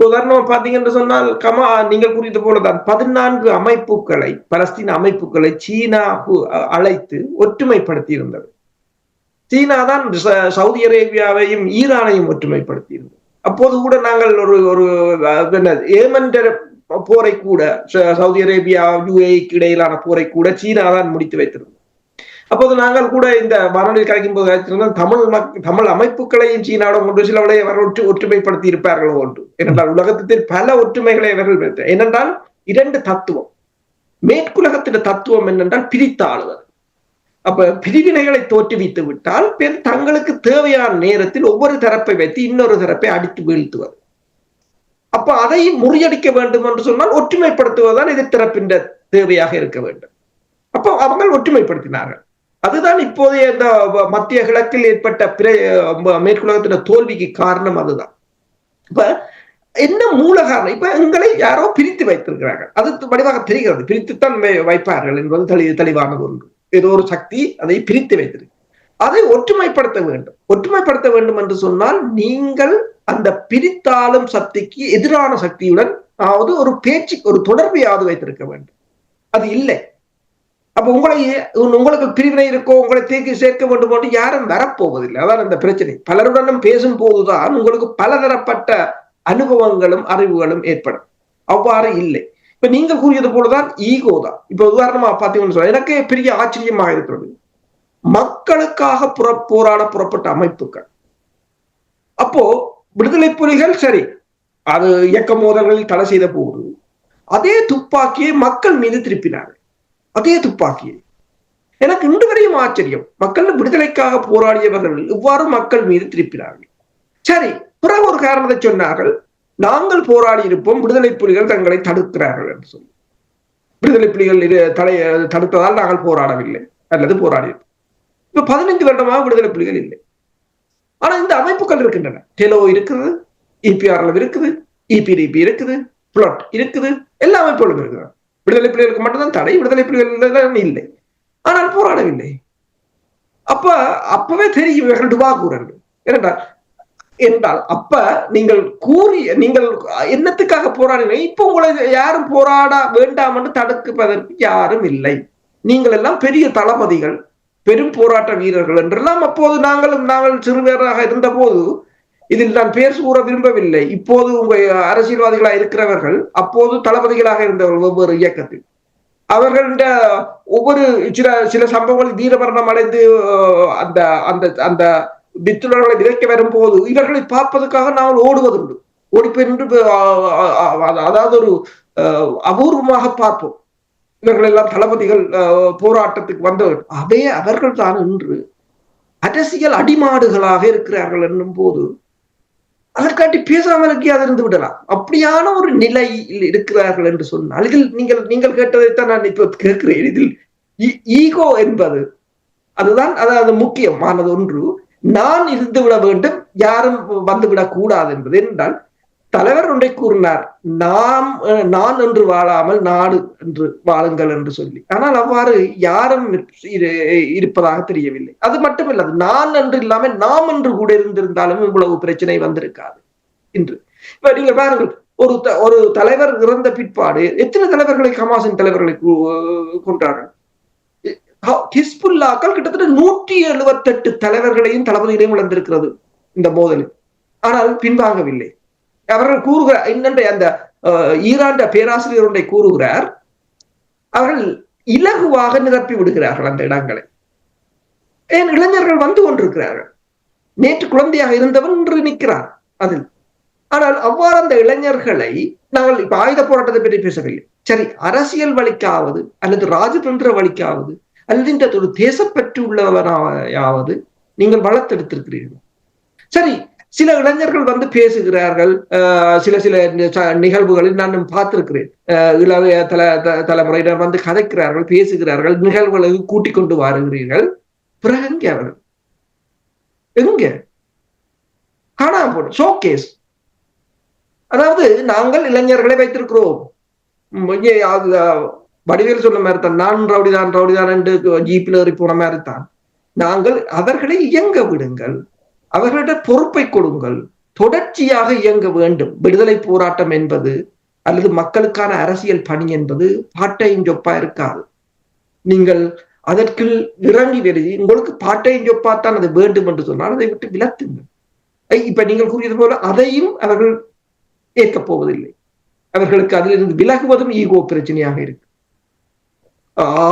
உதாரணமா பாத்தீங்கன்னு சொன்னால் நீங்கள் கூறியது போலதான் 14 அமைப்புகளை, பலஸ்தீன அமைப்புகளை சீனா அழைத்து ஒற்றுமைப்படுத்தி இருந்தது. சீனா தான் சவுதி அரேபியாவையும் ஈரானையும் ஒற்றுமைப்படுத்தி இருந்தது. அப்போது கூட நாங்கள் ஒரு ஏமன் போரை கூட, சவுதி அரேபியா யுஏஇக்கு இடையிலான போரை கூட சீனா தான் முடித்து வைத்திருந்தோம். அப்போது நாங்கள் கூட இந்த வானொலி கலைக்கும் போது தமிழ் அமைப்புகளையும் சீனாவுடன் கொண்டு சிலவளை அவர்கள் ஒற்றுமைப்படுத்தி இருப்பார்கள் ஒன்று. ஏனென்றால் உலகத்தில் பல ஒற்றுமைகளை அவர்கள், ஏனென்றால் 2 தத்துவம். மேற்குலகத்தின் தத்துவம் என்னென்றால் பிரித்து ஆளுவது. அப்ப பிரிவினைகளை தோற்றுவித்து விட்டால் தங்களுக்கு தேவையான நேரத்தில் ஒவ்வொரு தரப்பை வைத்து இன்னொரு தரப்பை அடித்து வீழ்த்துவது. அப்ப அதை முறியடிக்க வேண்டும் என்று சொன்னால் ஒற்றுமைப்படுத்துவதுதான் எதிர்த்தரப்பின் தேவையாக இருக்க வேண்டும். அப்போ அவங்க ஒற்றுமைப்படுத்தினார்கள். அதுதான் இப்போதைய இந்த மத்திய கிழக்கில் ஏற்பட்ட மேற்குலகத்தின் தோல்விக்கு காரணம் அதுதான். இப்ப என்ன மூல காரணம்? இப்ப எங்களை யாரோ பிரித்து வைத்திருக்கிறார்கள், அது வடிவாக தெரிகிறது. பிரித்துத்தான் வைப்பார்கள் என்பது தெளிவானது ஒன்று. ஏதோ ஒரு சக்தி அதை பிரித்து வைத்திருக்கு. அதை ஒற்றுமைப்படுத்த வேண்டும். ஒற்றுமைப்படுத்த வேண்டும் என்று சொன்னால் நீங்கள் அந்த பிரித்தாளும் சக்திக்கு எதிரான சக்தியுடன் அதாவது ஒரு பேச்சு, ஒரு தொடர்பையாவது வைத்திருக்க வேண்டும். அது இல்லை. அப்ப உங்களுக்கு பிரிவினை இருக்கோ, உங்களை தேக்கி சேர்க்க வேண்டும் என்று யாரும் வரப்போவதில்லை. அதான் இந்த பிரச்சனை. பலருடனும் பேசும் போதுதான் உங்களுக்கு பலதரப்பட்ட அனுபவங்களும் அறிவுகளும் ஏற்படும். அவ்வாறு இல்லை. இப்ப நீங்கள் கூறியது போலதான் ஈகோ தான். இப்ப உதாரணமா பாத்தீங்கன்னு சொன்னா எனக்கு பெரிய ஆச்சரியமாக இருக்கிறது. மக்களுக்காக போராட புறப்பட்ட அமைப்புகள், அப்போ விடுதலை புலிகள் சரி, அது இயக்க மோதல்களில் தடை செய்த போது அதே துப்பாக்கியை மக்கள் மீது திருப்பினார்கள். அதே துப்பாக்கியை. எனக்கு இன்று வரையும் ஆச்சரியம். மக்கள் விடுதலைக்காக போராடியவர்கள் இவ்வாறு மக்கள் மீது திருப்பினார்கள். சரி, பிறகு ஒரு காரணத்தை சொன்னார்கள், நாங்கள் போராடி இருப்போம், விடுதலை புலிகள் தங்களை தடுக்கிறார்கள் என்று சொல்லி. விடுதலை புலிகள் தடுத்ததால் நாங்கள் போராடவில்லை அல்லது போராடியிருப்போம். இப்ப 15 வருடமாக விடுதலை புலிகள் இல்லை. ஆனா இந்த அமைப்புகள் இருக்கின்றன. டெலோ இருக்குது, இபிஆர்எல் இருக்குது, இபிடிபி இருக்குது, பிளாட் இருக்குது, எல்லா அமைப்புகளும் இருக்குது. விடுதலை புலிகளுக்கு மட்டும்தான் தடை, விடுதலை புலிகள் இல்லை. ஆனால் போராடவில்லை. அப்பவே தெரியும் இவர்கள் டுபாக்கூரர்கள் என்றால் அப்ப நீங்கள் என்னத்துக்காக போராடின? இப்ப உங்களை யாரும் போராட வேண்டாம் என்று தடுப்பதற்கு யாரும் இல்லை. நீங்கள் எல்லாம் பெரிய தளபதிகள், பெரும் போராட்ட வீரர்கள் என்றெல்லாம் அப்போது நாங்கள் சிறுவராக இருந்த போது, இதில் நான் பேர் கூற விரும்பவில்லை. இப்போது உங்க அரசியல்வாதிகளாக இருக்கிறவர்கள் அப்போது தளபதிகளாக இருந்தவர்கள் ஒவ்வொரு இயக்கத்தில். அவர்கள் ஒவ்வொரு சில சம்பவங்கள் வீரமரணம் அடைந்து அந்த வித்துணர்களை விதைக்க வரும் போது இவர்களை பார்ப்பதற்காக நாங்கள் ஓடுவதுண்டு. ஓடிப்பென்று அதாவது ஒரு அபூர்வமாக பார்ப்போம். இவர்கள் எல்லாம் தளபதிகள் போராட்டத்துக்கு வந்தவர்கள். அவர்கள் தான் இன்று அரசியல் அடிமாடுகளாக இருக்கிறார்கள் என்னும் போது அதற்காட்டி பேசாமலுக்கு அதிர்ந்து விடலாம். அப்படியான ஒரு நிலையில் இருக்கிறார்கள் என்று சொன்னால் இதில் நீங்கள் கேட்டதைத்தான் நான் இப்ப கேட்கிறேன். இதில் ஈகோ என்பது அதுதான் அதாவது முக்கியமானது ஒன்று. நான் இருந்து விட வேண்டும், யாரும் வந்துவிடக் கூடாது என்பது. என்றால் தலைவர் ஒன்றை கூறினார், நான் என்று வாழாமல் நாடு என்று வாழுங்கள் என்று சொல்லி. ஆனால் அவ்வாறு யாரும் இருப்பதாக தெரியவில்லை. அது மட்டுமல்ல, நான் என்று இல்லாமல் நாம் என்று கூட இருந்திருந்தாலும் இவ்வளவு பிரச்சனை வந்திருக்காது என்று. இப்ப நீங்க பாருங்கள், ஒரு தலைவர் இறந்த பிற்பாடு எத்தனை தலைவர்களை ஹமாஸின் தலைவர்களை கொண்டார்கள். ஹிஸ்புல்லாக்கள் கிட்டத்தட்ட 178 தலைவர்களையும் தளபதிகளையும் இழந்திருக்கிறது இந்த மோதலில். ஆனால் பின்வாங்கவில்லை. அவர்கள் கூறுகிறார், இன்னொன்றை அந்த ஈரான் பேராசிரியர் ஒன்றை கூறுகிறார், அவர்கள் இலகுவாக நிரப்பி விடுகிறார்கள் அந்த இடங்களை. ஏன் இளைஞர்கள் வந்து கொண்டிருக்கிறார்கள். நேற்று குழந்தையாக இருந்தவன் இன்று நிற்கிறார் அதில். ஆனால் அவ்வாறு அந்த இளைஞர்களை நாங்கள் இப்ப ஆயுத போராட்டத்தை பற்றி பேசவில்லை. சரி, அரசியல் வழிக்காவது அல்லது ராஜதந்திர வழிக்காவது அல்லது இந்த ஒரு தேசப்பற்று உள்ளவராவது நீங்கள் வளர்த்தெடுத்திருக்கிறீர்கள். சரி, சில இளைஞர்கள் வந்து பேசுகிறார்கள். சில நிகழ்வுகளில் நான் பார்த்திருக்கிறேன். இளைய தலைமுறையினர் வந்து கதைக்கிறார்கள், பேசுகிறார்கள், நிகழ்வுகளை கூட்டிக் கொண்டு வருகிறீர்கள். பிறகு எங்க அவர்கள் எங்க காணாம போடும் ஷோகேஸ். அதாவது நாங்கள் இளைஞர்களை வைத்திருக்கிறோம். வடிவேல் சொன்ன மாதிரி தான், நான் ரவுடிதான் என்று ஜீப்பில் ஏறி போன மாதிரி தான். நாங்கள் அவர்களை இயங்க விடுங்கள், அவர்களிட பொறுப்பை கொடுங்கள். தொடர்ச்சியாக இயங்க வேண்டும். விடுதலை போராட்டம் என்பது அல்லது மக்களுக்கான அரசியல் பணி என்பது பாட்டையும் ஜொப்பா இருக்காது. நீங்கள் அதற்கு இறங்கி வருது. உங்களுக்கு பாட்டையும் ஜொப்பாத்தான் அது வேண்டும் என்று சொன்னால் அதை விட்டு விலத்துங்கள். இப்ப நீங்கள் கூறியது போல அதையும் அவர்கள் ஏற்கப் போவதில்லை. அவர்களுக்கு அதிலிருந்து விலகுவதும் ஈகோ பிரச்சனையாக இருக்கு.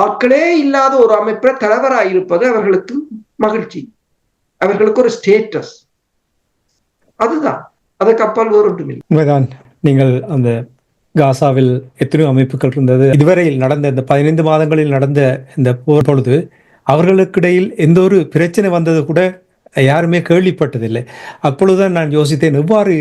ஆட்களே இல்லாத ஒரு அமைப்பை தலைவராயிருப்பது அவர்களுக்கு மகிழ்ச்சி, அவர்களுக்கு ஒரு ஸ்டேட்டஸ். அதுதான், அதற்கு அப்பால் வேறு ஒன்றும் இல்லை. உண்மைதான். நீங்கள் அந்த காசாவில் எத்தனையோ அமைப்புகள் இருந்தது. இதுவரையில் நடந்த இந்த 15 மாதங்களில் நடந்த இந்த போர் பொழுது அவர்களுக்கிடையில் எந்த ஒரு பிரச்சனை வந்தது கூட யாருமே கேள்விப்பட்டதில்லை. அப்பொழுதுதான் நான் யோசித்தேன், எவ்வாறு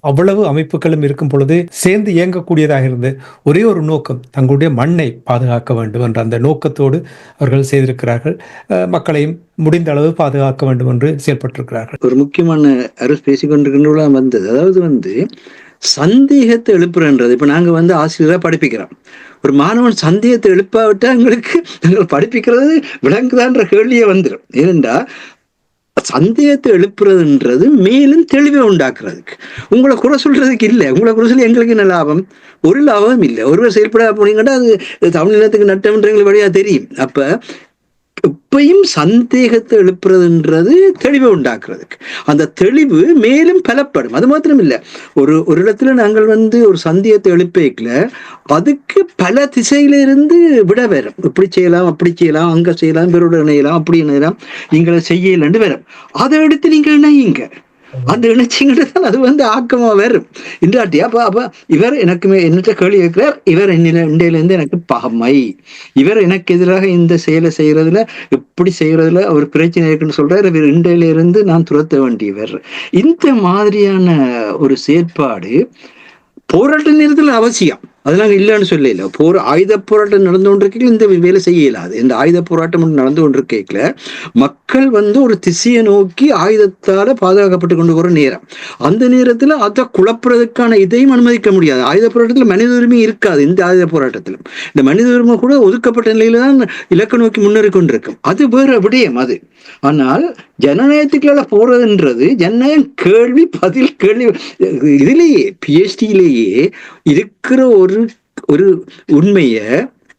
அவ்வளவு அமைப்புகளும் இருக்கும் பொழுது சேர்ந்து இயங்கக்கூடியதாக இருந்து ஒரே ஒரு நோக்கம், தங்களுடைய மண்ணை பாதுகாக்க வேண்டும் என்ற அந்த நோக்கத்தோடு அவர்கள் செய்திருக்கிறார்கள். மக்களையும் முடிந்த அளவு பாதுகாக்க வேண்டும் என்று செயல்பட்டிருக்கிறார்கள். ஒரு முக்கியமான அரசு பேசிக்கொண்டிருக்கின்ற வந்தது, அதாவது சந்தேகத்தை எழுப்புறன்றது. இப்ப நாங்க ஆசிரியராக படிப்பிக்கிறோம். ஒரு மாணவன் சந்தேகத்தை எழுப்பாவிட்டா எங்களுக்கு நாங்கள் படிப்பிக்கிறது விளங்குதான்ற கேள்வியே வந்துடும். ஏனென்றா சந்தேகத்தை எழுப்புறதுன்றது மேலும் தெளிவை உண்டாக்குறதுக்கு. உங்களை குறை சொல்றதுக்கு இல்லை. உங்களை குறை சொல்லி எங்களுக்கு என்ன லாபம்? ஒரு லாபம் இல்லை. ஒருவர் செயல்பட போனீங்கன்னா அது தமிழ்நிலத்துக்கு நட்டம்ன்ற எங்களுக்கு வழியா தெரியும். அப்ப எப்பயும் சந்தேகத்தை எழுப்புறதுன்றது தெளிவை உண்டாக்குறதுக்கு. அந்த தெளிவு மேலும் பலப்படும். அது மாத்திரம் இல்லை, ஒரு இடத்துல நாங்கள் ஒரு சந்தேகத்தை எழுப்பிக்கல, அதுக்கு பல திசையில இருந்து விட வரும். இப்படி செய்யலாம், அப்படி செய்யலாம், அங்க செய்யலாம், இவரோட இணையலாம், அப்படி இணையலாம், நீங்களை செய்யலன்னு வரும். அதை எடுத்து நீங்க இணையுங்க. அந்த இணைச்சிங்கிறது அது ஆக்கமா வரும். இன்றாட்டி அப்ப இவர் எனக்கு என்னட்ட கேள்வி கேட்கிறார், இவர் இண்டையிலிருந்து எனக்கு பகமை, இவர் எனக்கு எதிராக இந்த செயலை செய்யறதுல இப்படி செய்யறதுல ஒரு பிரச்சனை இருக்குன்னு சொல்றாரு, இவர் இண்டையில இருந்து நான் துரத்த வேண்டியவர். இந்த மாதிரியான ஒரு செயற்பாடு போராட்ட நேரத்தில் அவசியம். அதெல்லாம் இல்லைன்னு சொல்லல. ஆயுத போராட்டம் நடந்து கொண்டிருக்கீங்க, இந்த வேலை செய்ய இயலாது. இந்த ஆயுத போராட்டம் நடந்து கொண்டிருக்கீங்கள மக்கள் ஒரு திசையை நோக்கி ஆயுதத்தால பாதுகாக்கப்பட்டு கொண்டு போற நேரம். அந்த நேரத்துல அதை குழப்புறதுக்கான இதையும் அனுமதிக்க முடியாது. ஆயுத போராட்டத்துல மனித உரிமை இருக்காது. இந்த ஆயுத போராட்டத்திலும் இந்த மனித உரிமை கூட ஒதுக்கப்பட்ட நிலையில தான் இலக்கு நோக்கி முன்னேறி கொண்டிருக்கும். அது வேற விடயம் அது. ஆனால் ஜனநாயகத்துக்குள்ள போறதுன்றது ஜனநாயகம் கேள்வி பதில் கேள்வி. இதுலேயே PhDயிலேயே இருக்கிற ஒரு உண்மைய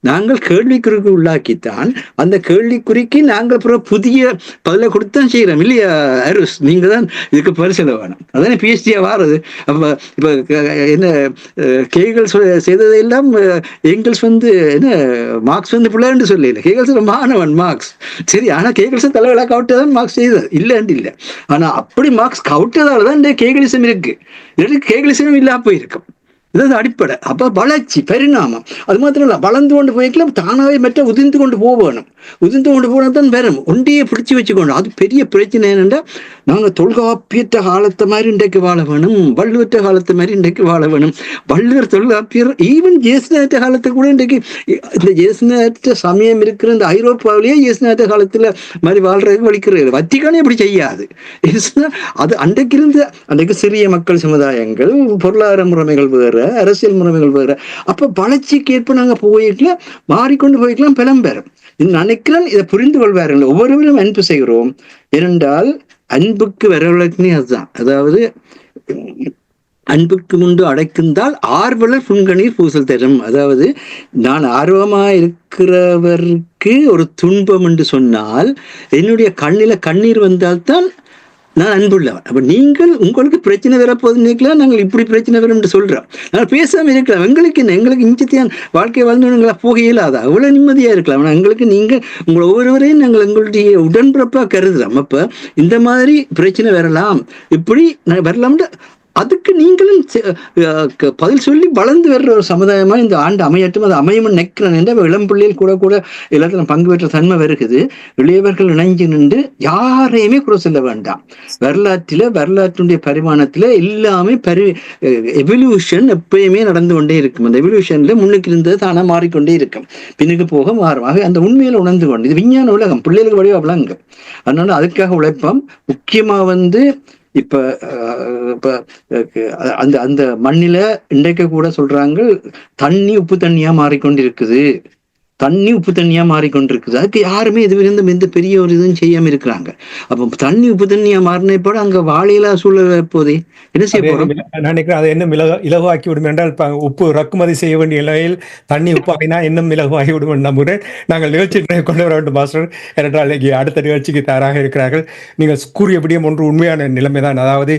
நாங்கள் கேள்விக்குறிக்கு உள்ளாக்கித்தான் அந்த கேள்விக்குறிக்கு நாங்கள் பிறகு புதிய பதில கொடுத்தான் செய்யறோம் இல்லையா அருஸ்? நீங்க தான் இதுக்கு பரிசீலனை வேணும். அதானே பிஹெச்டியா வாரது. அப்ப இப்ப என்ன கேகல்ஸ் செய்ததெல்லாம் எங்கல்ஸ் என்ன மார்க்ஸ் பிள்ளைன்னு சொல்லல. கேகல்ஸ் மாணவன் மார்க்ஸ் சரி. ஆனா கேகல்ஸ் தலைவலா கவுட்டதான் மார்க்ஸ் செய்தது இல்லைன்னு இல்லை. ஆனா அப்படி மார்க்ஸ் கவுட்டதாலதான் இந்த கேகலிசம் இருக்கு. கேகலிசம் இல்லா போயிருக்கும். இது அடிப்படை. அப்ப வளர்ச்சி பரிணாமம் அது மாத்திரம் இல்ல, வளர்ந்து கொண்டு போய்க்கலாம் தானாவே மற்ற உதிர்ந்து கொண்டு போகணும். உதிர்ந்து கொண்டு போனா தான் வரும். ஒன்றையே பிடிச்சு வச்சுக்கணும். அது பெரிய பிரச்சனை. என்னென்னா நாங்கள் தொல்காப்பியற்ற காலத்தை மாதிரி இன்றைக்கு வாழ வேணும், வள்ளுவற்ற காலத்தை மாதிரி இன்றைக்கு வாழ வேணும். வள்ளுவர் தொல்காப்பியர் ஈவன் ஜேசுநாத காலத்தை கூட இன்றைக்கு இந்த ஜேசுநாத சமயம் இருக்கிற இந்த ஐரோப்பாவிலேயே ஜேசுநாத காலத்துல மாதிரி வாழ்றதுக்கு வலிக்கிறது. வத்திக்கானே அப்படி செய்யாது. அது அன்றைக்கு சிறிய மக்கள் சமுதாயங்கள், பொருளாதார முறைமைகள் வேறு, அரசியல் முறைமைகள் வேறு. அப்ப வளர்ச்சிக்கு ஏற்ப நாங்க போயிட்டுல மாறிக்கொண்டு போய்க்கலாம் பெரும். நினைக்கிறேன் இதை புரிந்து கொள்வார்கள். ஒவ்வொருவரும் அன்பு செய்கிறோம் என்றால் அன்புக்கு வரவில்லை. அதுதான், அதாவது அன்புக்கு முன்பு அடைக்குந்தால் ஆர்வலர் புன்கணீர் பூசல் தரும். அதாவது நான் ஆர்வமா இருக்கிறவருக்கு ஒரு துன்பம் என்று சொன்னால் என்னுடைய கண்ணில கண்ணீர் வந்தால்தான் நான் அன்புள்ளவன். அப்ப நீங்கள் உங்களுக்கு பிரச்சனை வரப்போகுது நினைக்கலாம், நாங்கள் இப்படி பிரச்சனை வரும் என்று சொல்றோம். நாங்கள் பேசாம இருக்கலாம். எங்களுக்கு என்ன, எங்களுக்கு இஞ்சத்தியான் வாழ்க்கை வாழ்ந்தவங்களா போக இயலாதா? அவ்வளவு நிம்மதியா இருக்கலாம். ஆனா எங்களுக்கு நீங்கள் உங்களை ஒவ்வொருவரையும் நாங்கள் எங்களுடைய உடன்பிறப்பா கருதுறோம். அப்ப இந்த மாதிரி பிரச்சனை வரலாம், இப்படி வரலாம்னு அதுக்கு நீங்களும் பதில் சொல்லி வளர்ந்து வர்ற ஒரு சமுதாயமா இந்த ஆண்டு அமையட்டும். அது அமையும் நினைக்கிறேன். இளம் பிள்ளைகள் கூட எல்லாத்திலும் பங்கு பெற்ற தன்மை வருகிறது. இளையவர்கள் இணைஞ்சு நின்று யாரையுமே குறை சொல்ல வேண்டாம். வரலாற்றுடைய பரிமாணத்துல எல்லாமே எவல்யூஷன் எப்பயுமே நடந்து கொண்டே இருக்கும். அந்த எவல்யூஷன்ல முன்னுக்கு இருந்தது தானா மாறிக்கொண்டே இருக்கும், பின்னுக்கு போக மாறும். ஆக அந்த உண்மையில உணர்ந்து கொண்டு இது விஞ்ஞான உலகம், பிள்ளைகளுக்கு வடிவா விளங்க. அதனால அதுக்காக உழைப்போம். முக்கியமா இப்ப அந்த மண்ணில இன்றைக்கு கூட சொல்றாங்க தண்ணி உப்பு தண்ணியா மாறிக்கொண்டிருக்குது. அதுக்கு யாருமே இதுவிருந்து எந்த பெரிய ஒரு இதுவும் செய்யாம இருக்கிறாங்க. அப்ப தண்ணி உப்பு தண்ணியா மாறினப்போட அங்க வாழையிலா சூழல் போதே என்ன செய்ய போறோம்? நான் நினைக்கிறேன் அதை என்ன இலகுவாக்கி விடும் என்றால் உப்பு இறக்குமதி செய்ய வேண்டிய நிலையில் தண்ணி உப்பாகினா இன்னும் இலகுவாகி விடும் நம்புகிறேன். நாங்கள் நிகழ்ச்சி கொண்டு வர வேண்டும் மாஸ்டர். ஏனென்றால் அடுத்த நிகழ்ச்சிக்கு தயாராக இருக்கிறார்கள். நீங்கள் கூறிய விடயம் ஒன்று உண்மையான நிலைமைதான். அதாவது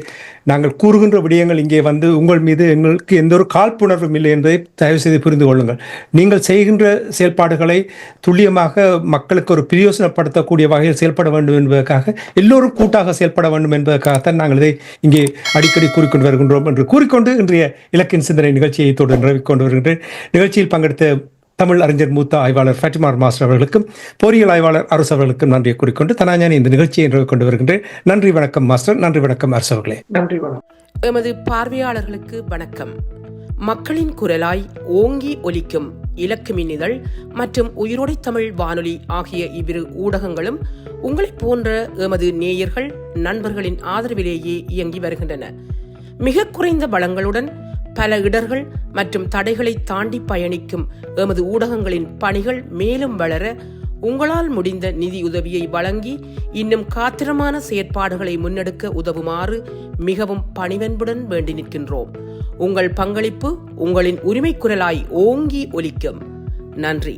நாங்கள் கூறுகின்ற விடயங்கள் இங்கே உங்கள் மீது எங்களுக்கு எந்த ஒரு காழ்ப்புணர்வும் இல்லை என்பதை தயவு செய்து புரிந்து கொள்ளுங்கள். நீங்கள் செய்கின்ற செயல்பாடுகளை துல்லியமாக மக்களுக்கு ஒரு பிரயோசனப்படுத்தக்கூடிய வகையில் செயல்பட வேண்டும் என்பதற்காக, எல்லோரும் கூட்டாக செயல்பட வேண்டும் என்பதற்காகத்தான் நாங்கள் இதை இங்கே அடிக்கடி கூறிக்கொண்டு வருகின்றோம் என்று கூறிக்கொண்டு இன்றைய இலக்கின் சிந்தனை நிகழ்ச்சியை தொடர்ந்து நிறைவேற்றிக் வருகின்றேன். நிகழ்ச்சியில் பங்கெடுத்த தமிழ் அறிஞர் மூத்த ஆய்வாளர் ஃபேட்டிமா மாஸ்டர் அவர்களுக்கும் பொறியியல் ஆய்வாளர் அரசு அவர்களுக்கும் நன்றியை கூறிக்கொண்டு தனாஞானி இந்த நிகழ்ச்சியை கொண்டு வருகின்றேன். நன்றி, வணக்கம் மாஸ்டர். நன்றி, வணக்கம் அரசு அவர்களே. நன்றி, வணக்கம். எமது பார்வையாளர்களுக்கு வணக்கம். மக்களின் குரலாய் ஓங்கி ஒலிக்கும் இலக்கு மின்னிதழ் மற்றும் உயிரோடை தமிழ் வானொலி ஆகிய இவ்விரு ஊடகங்களும் உங்களைப் போன்ற எமது நேயர்கள் நண்பர்களின் ஆதரவிலேயே இயங்கி வருகின்றன. மிக குறைந்த வளங்களுடன் பல இடர்கள் மற்றும் தடைகளை தாண்டி பயணிக்கும் எமது ஊடகங்களின் பணிகள் மேலும் வளர உங்களால் முடிந்த நிதியுதவியை வழங்கி இன்னும் காத்திரமான செயற்பாடுகளை முன்னெடுக்க உதவுமாறு மிகவும் பணிவன்புடன் வேண்டி நிற்கின்றோம். உங்கள் பங்களிப்பு உங்களின் உரிமை குரலாய் ஓங்கி ஒலிக்கும். நன்றி.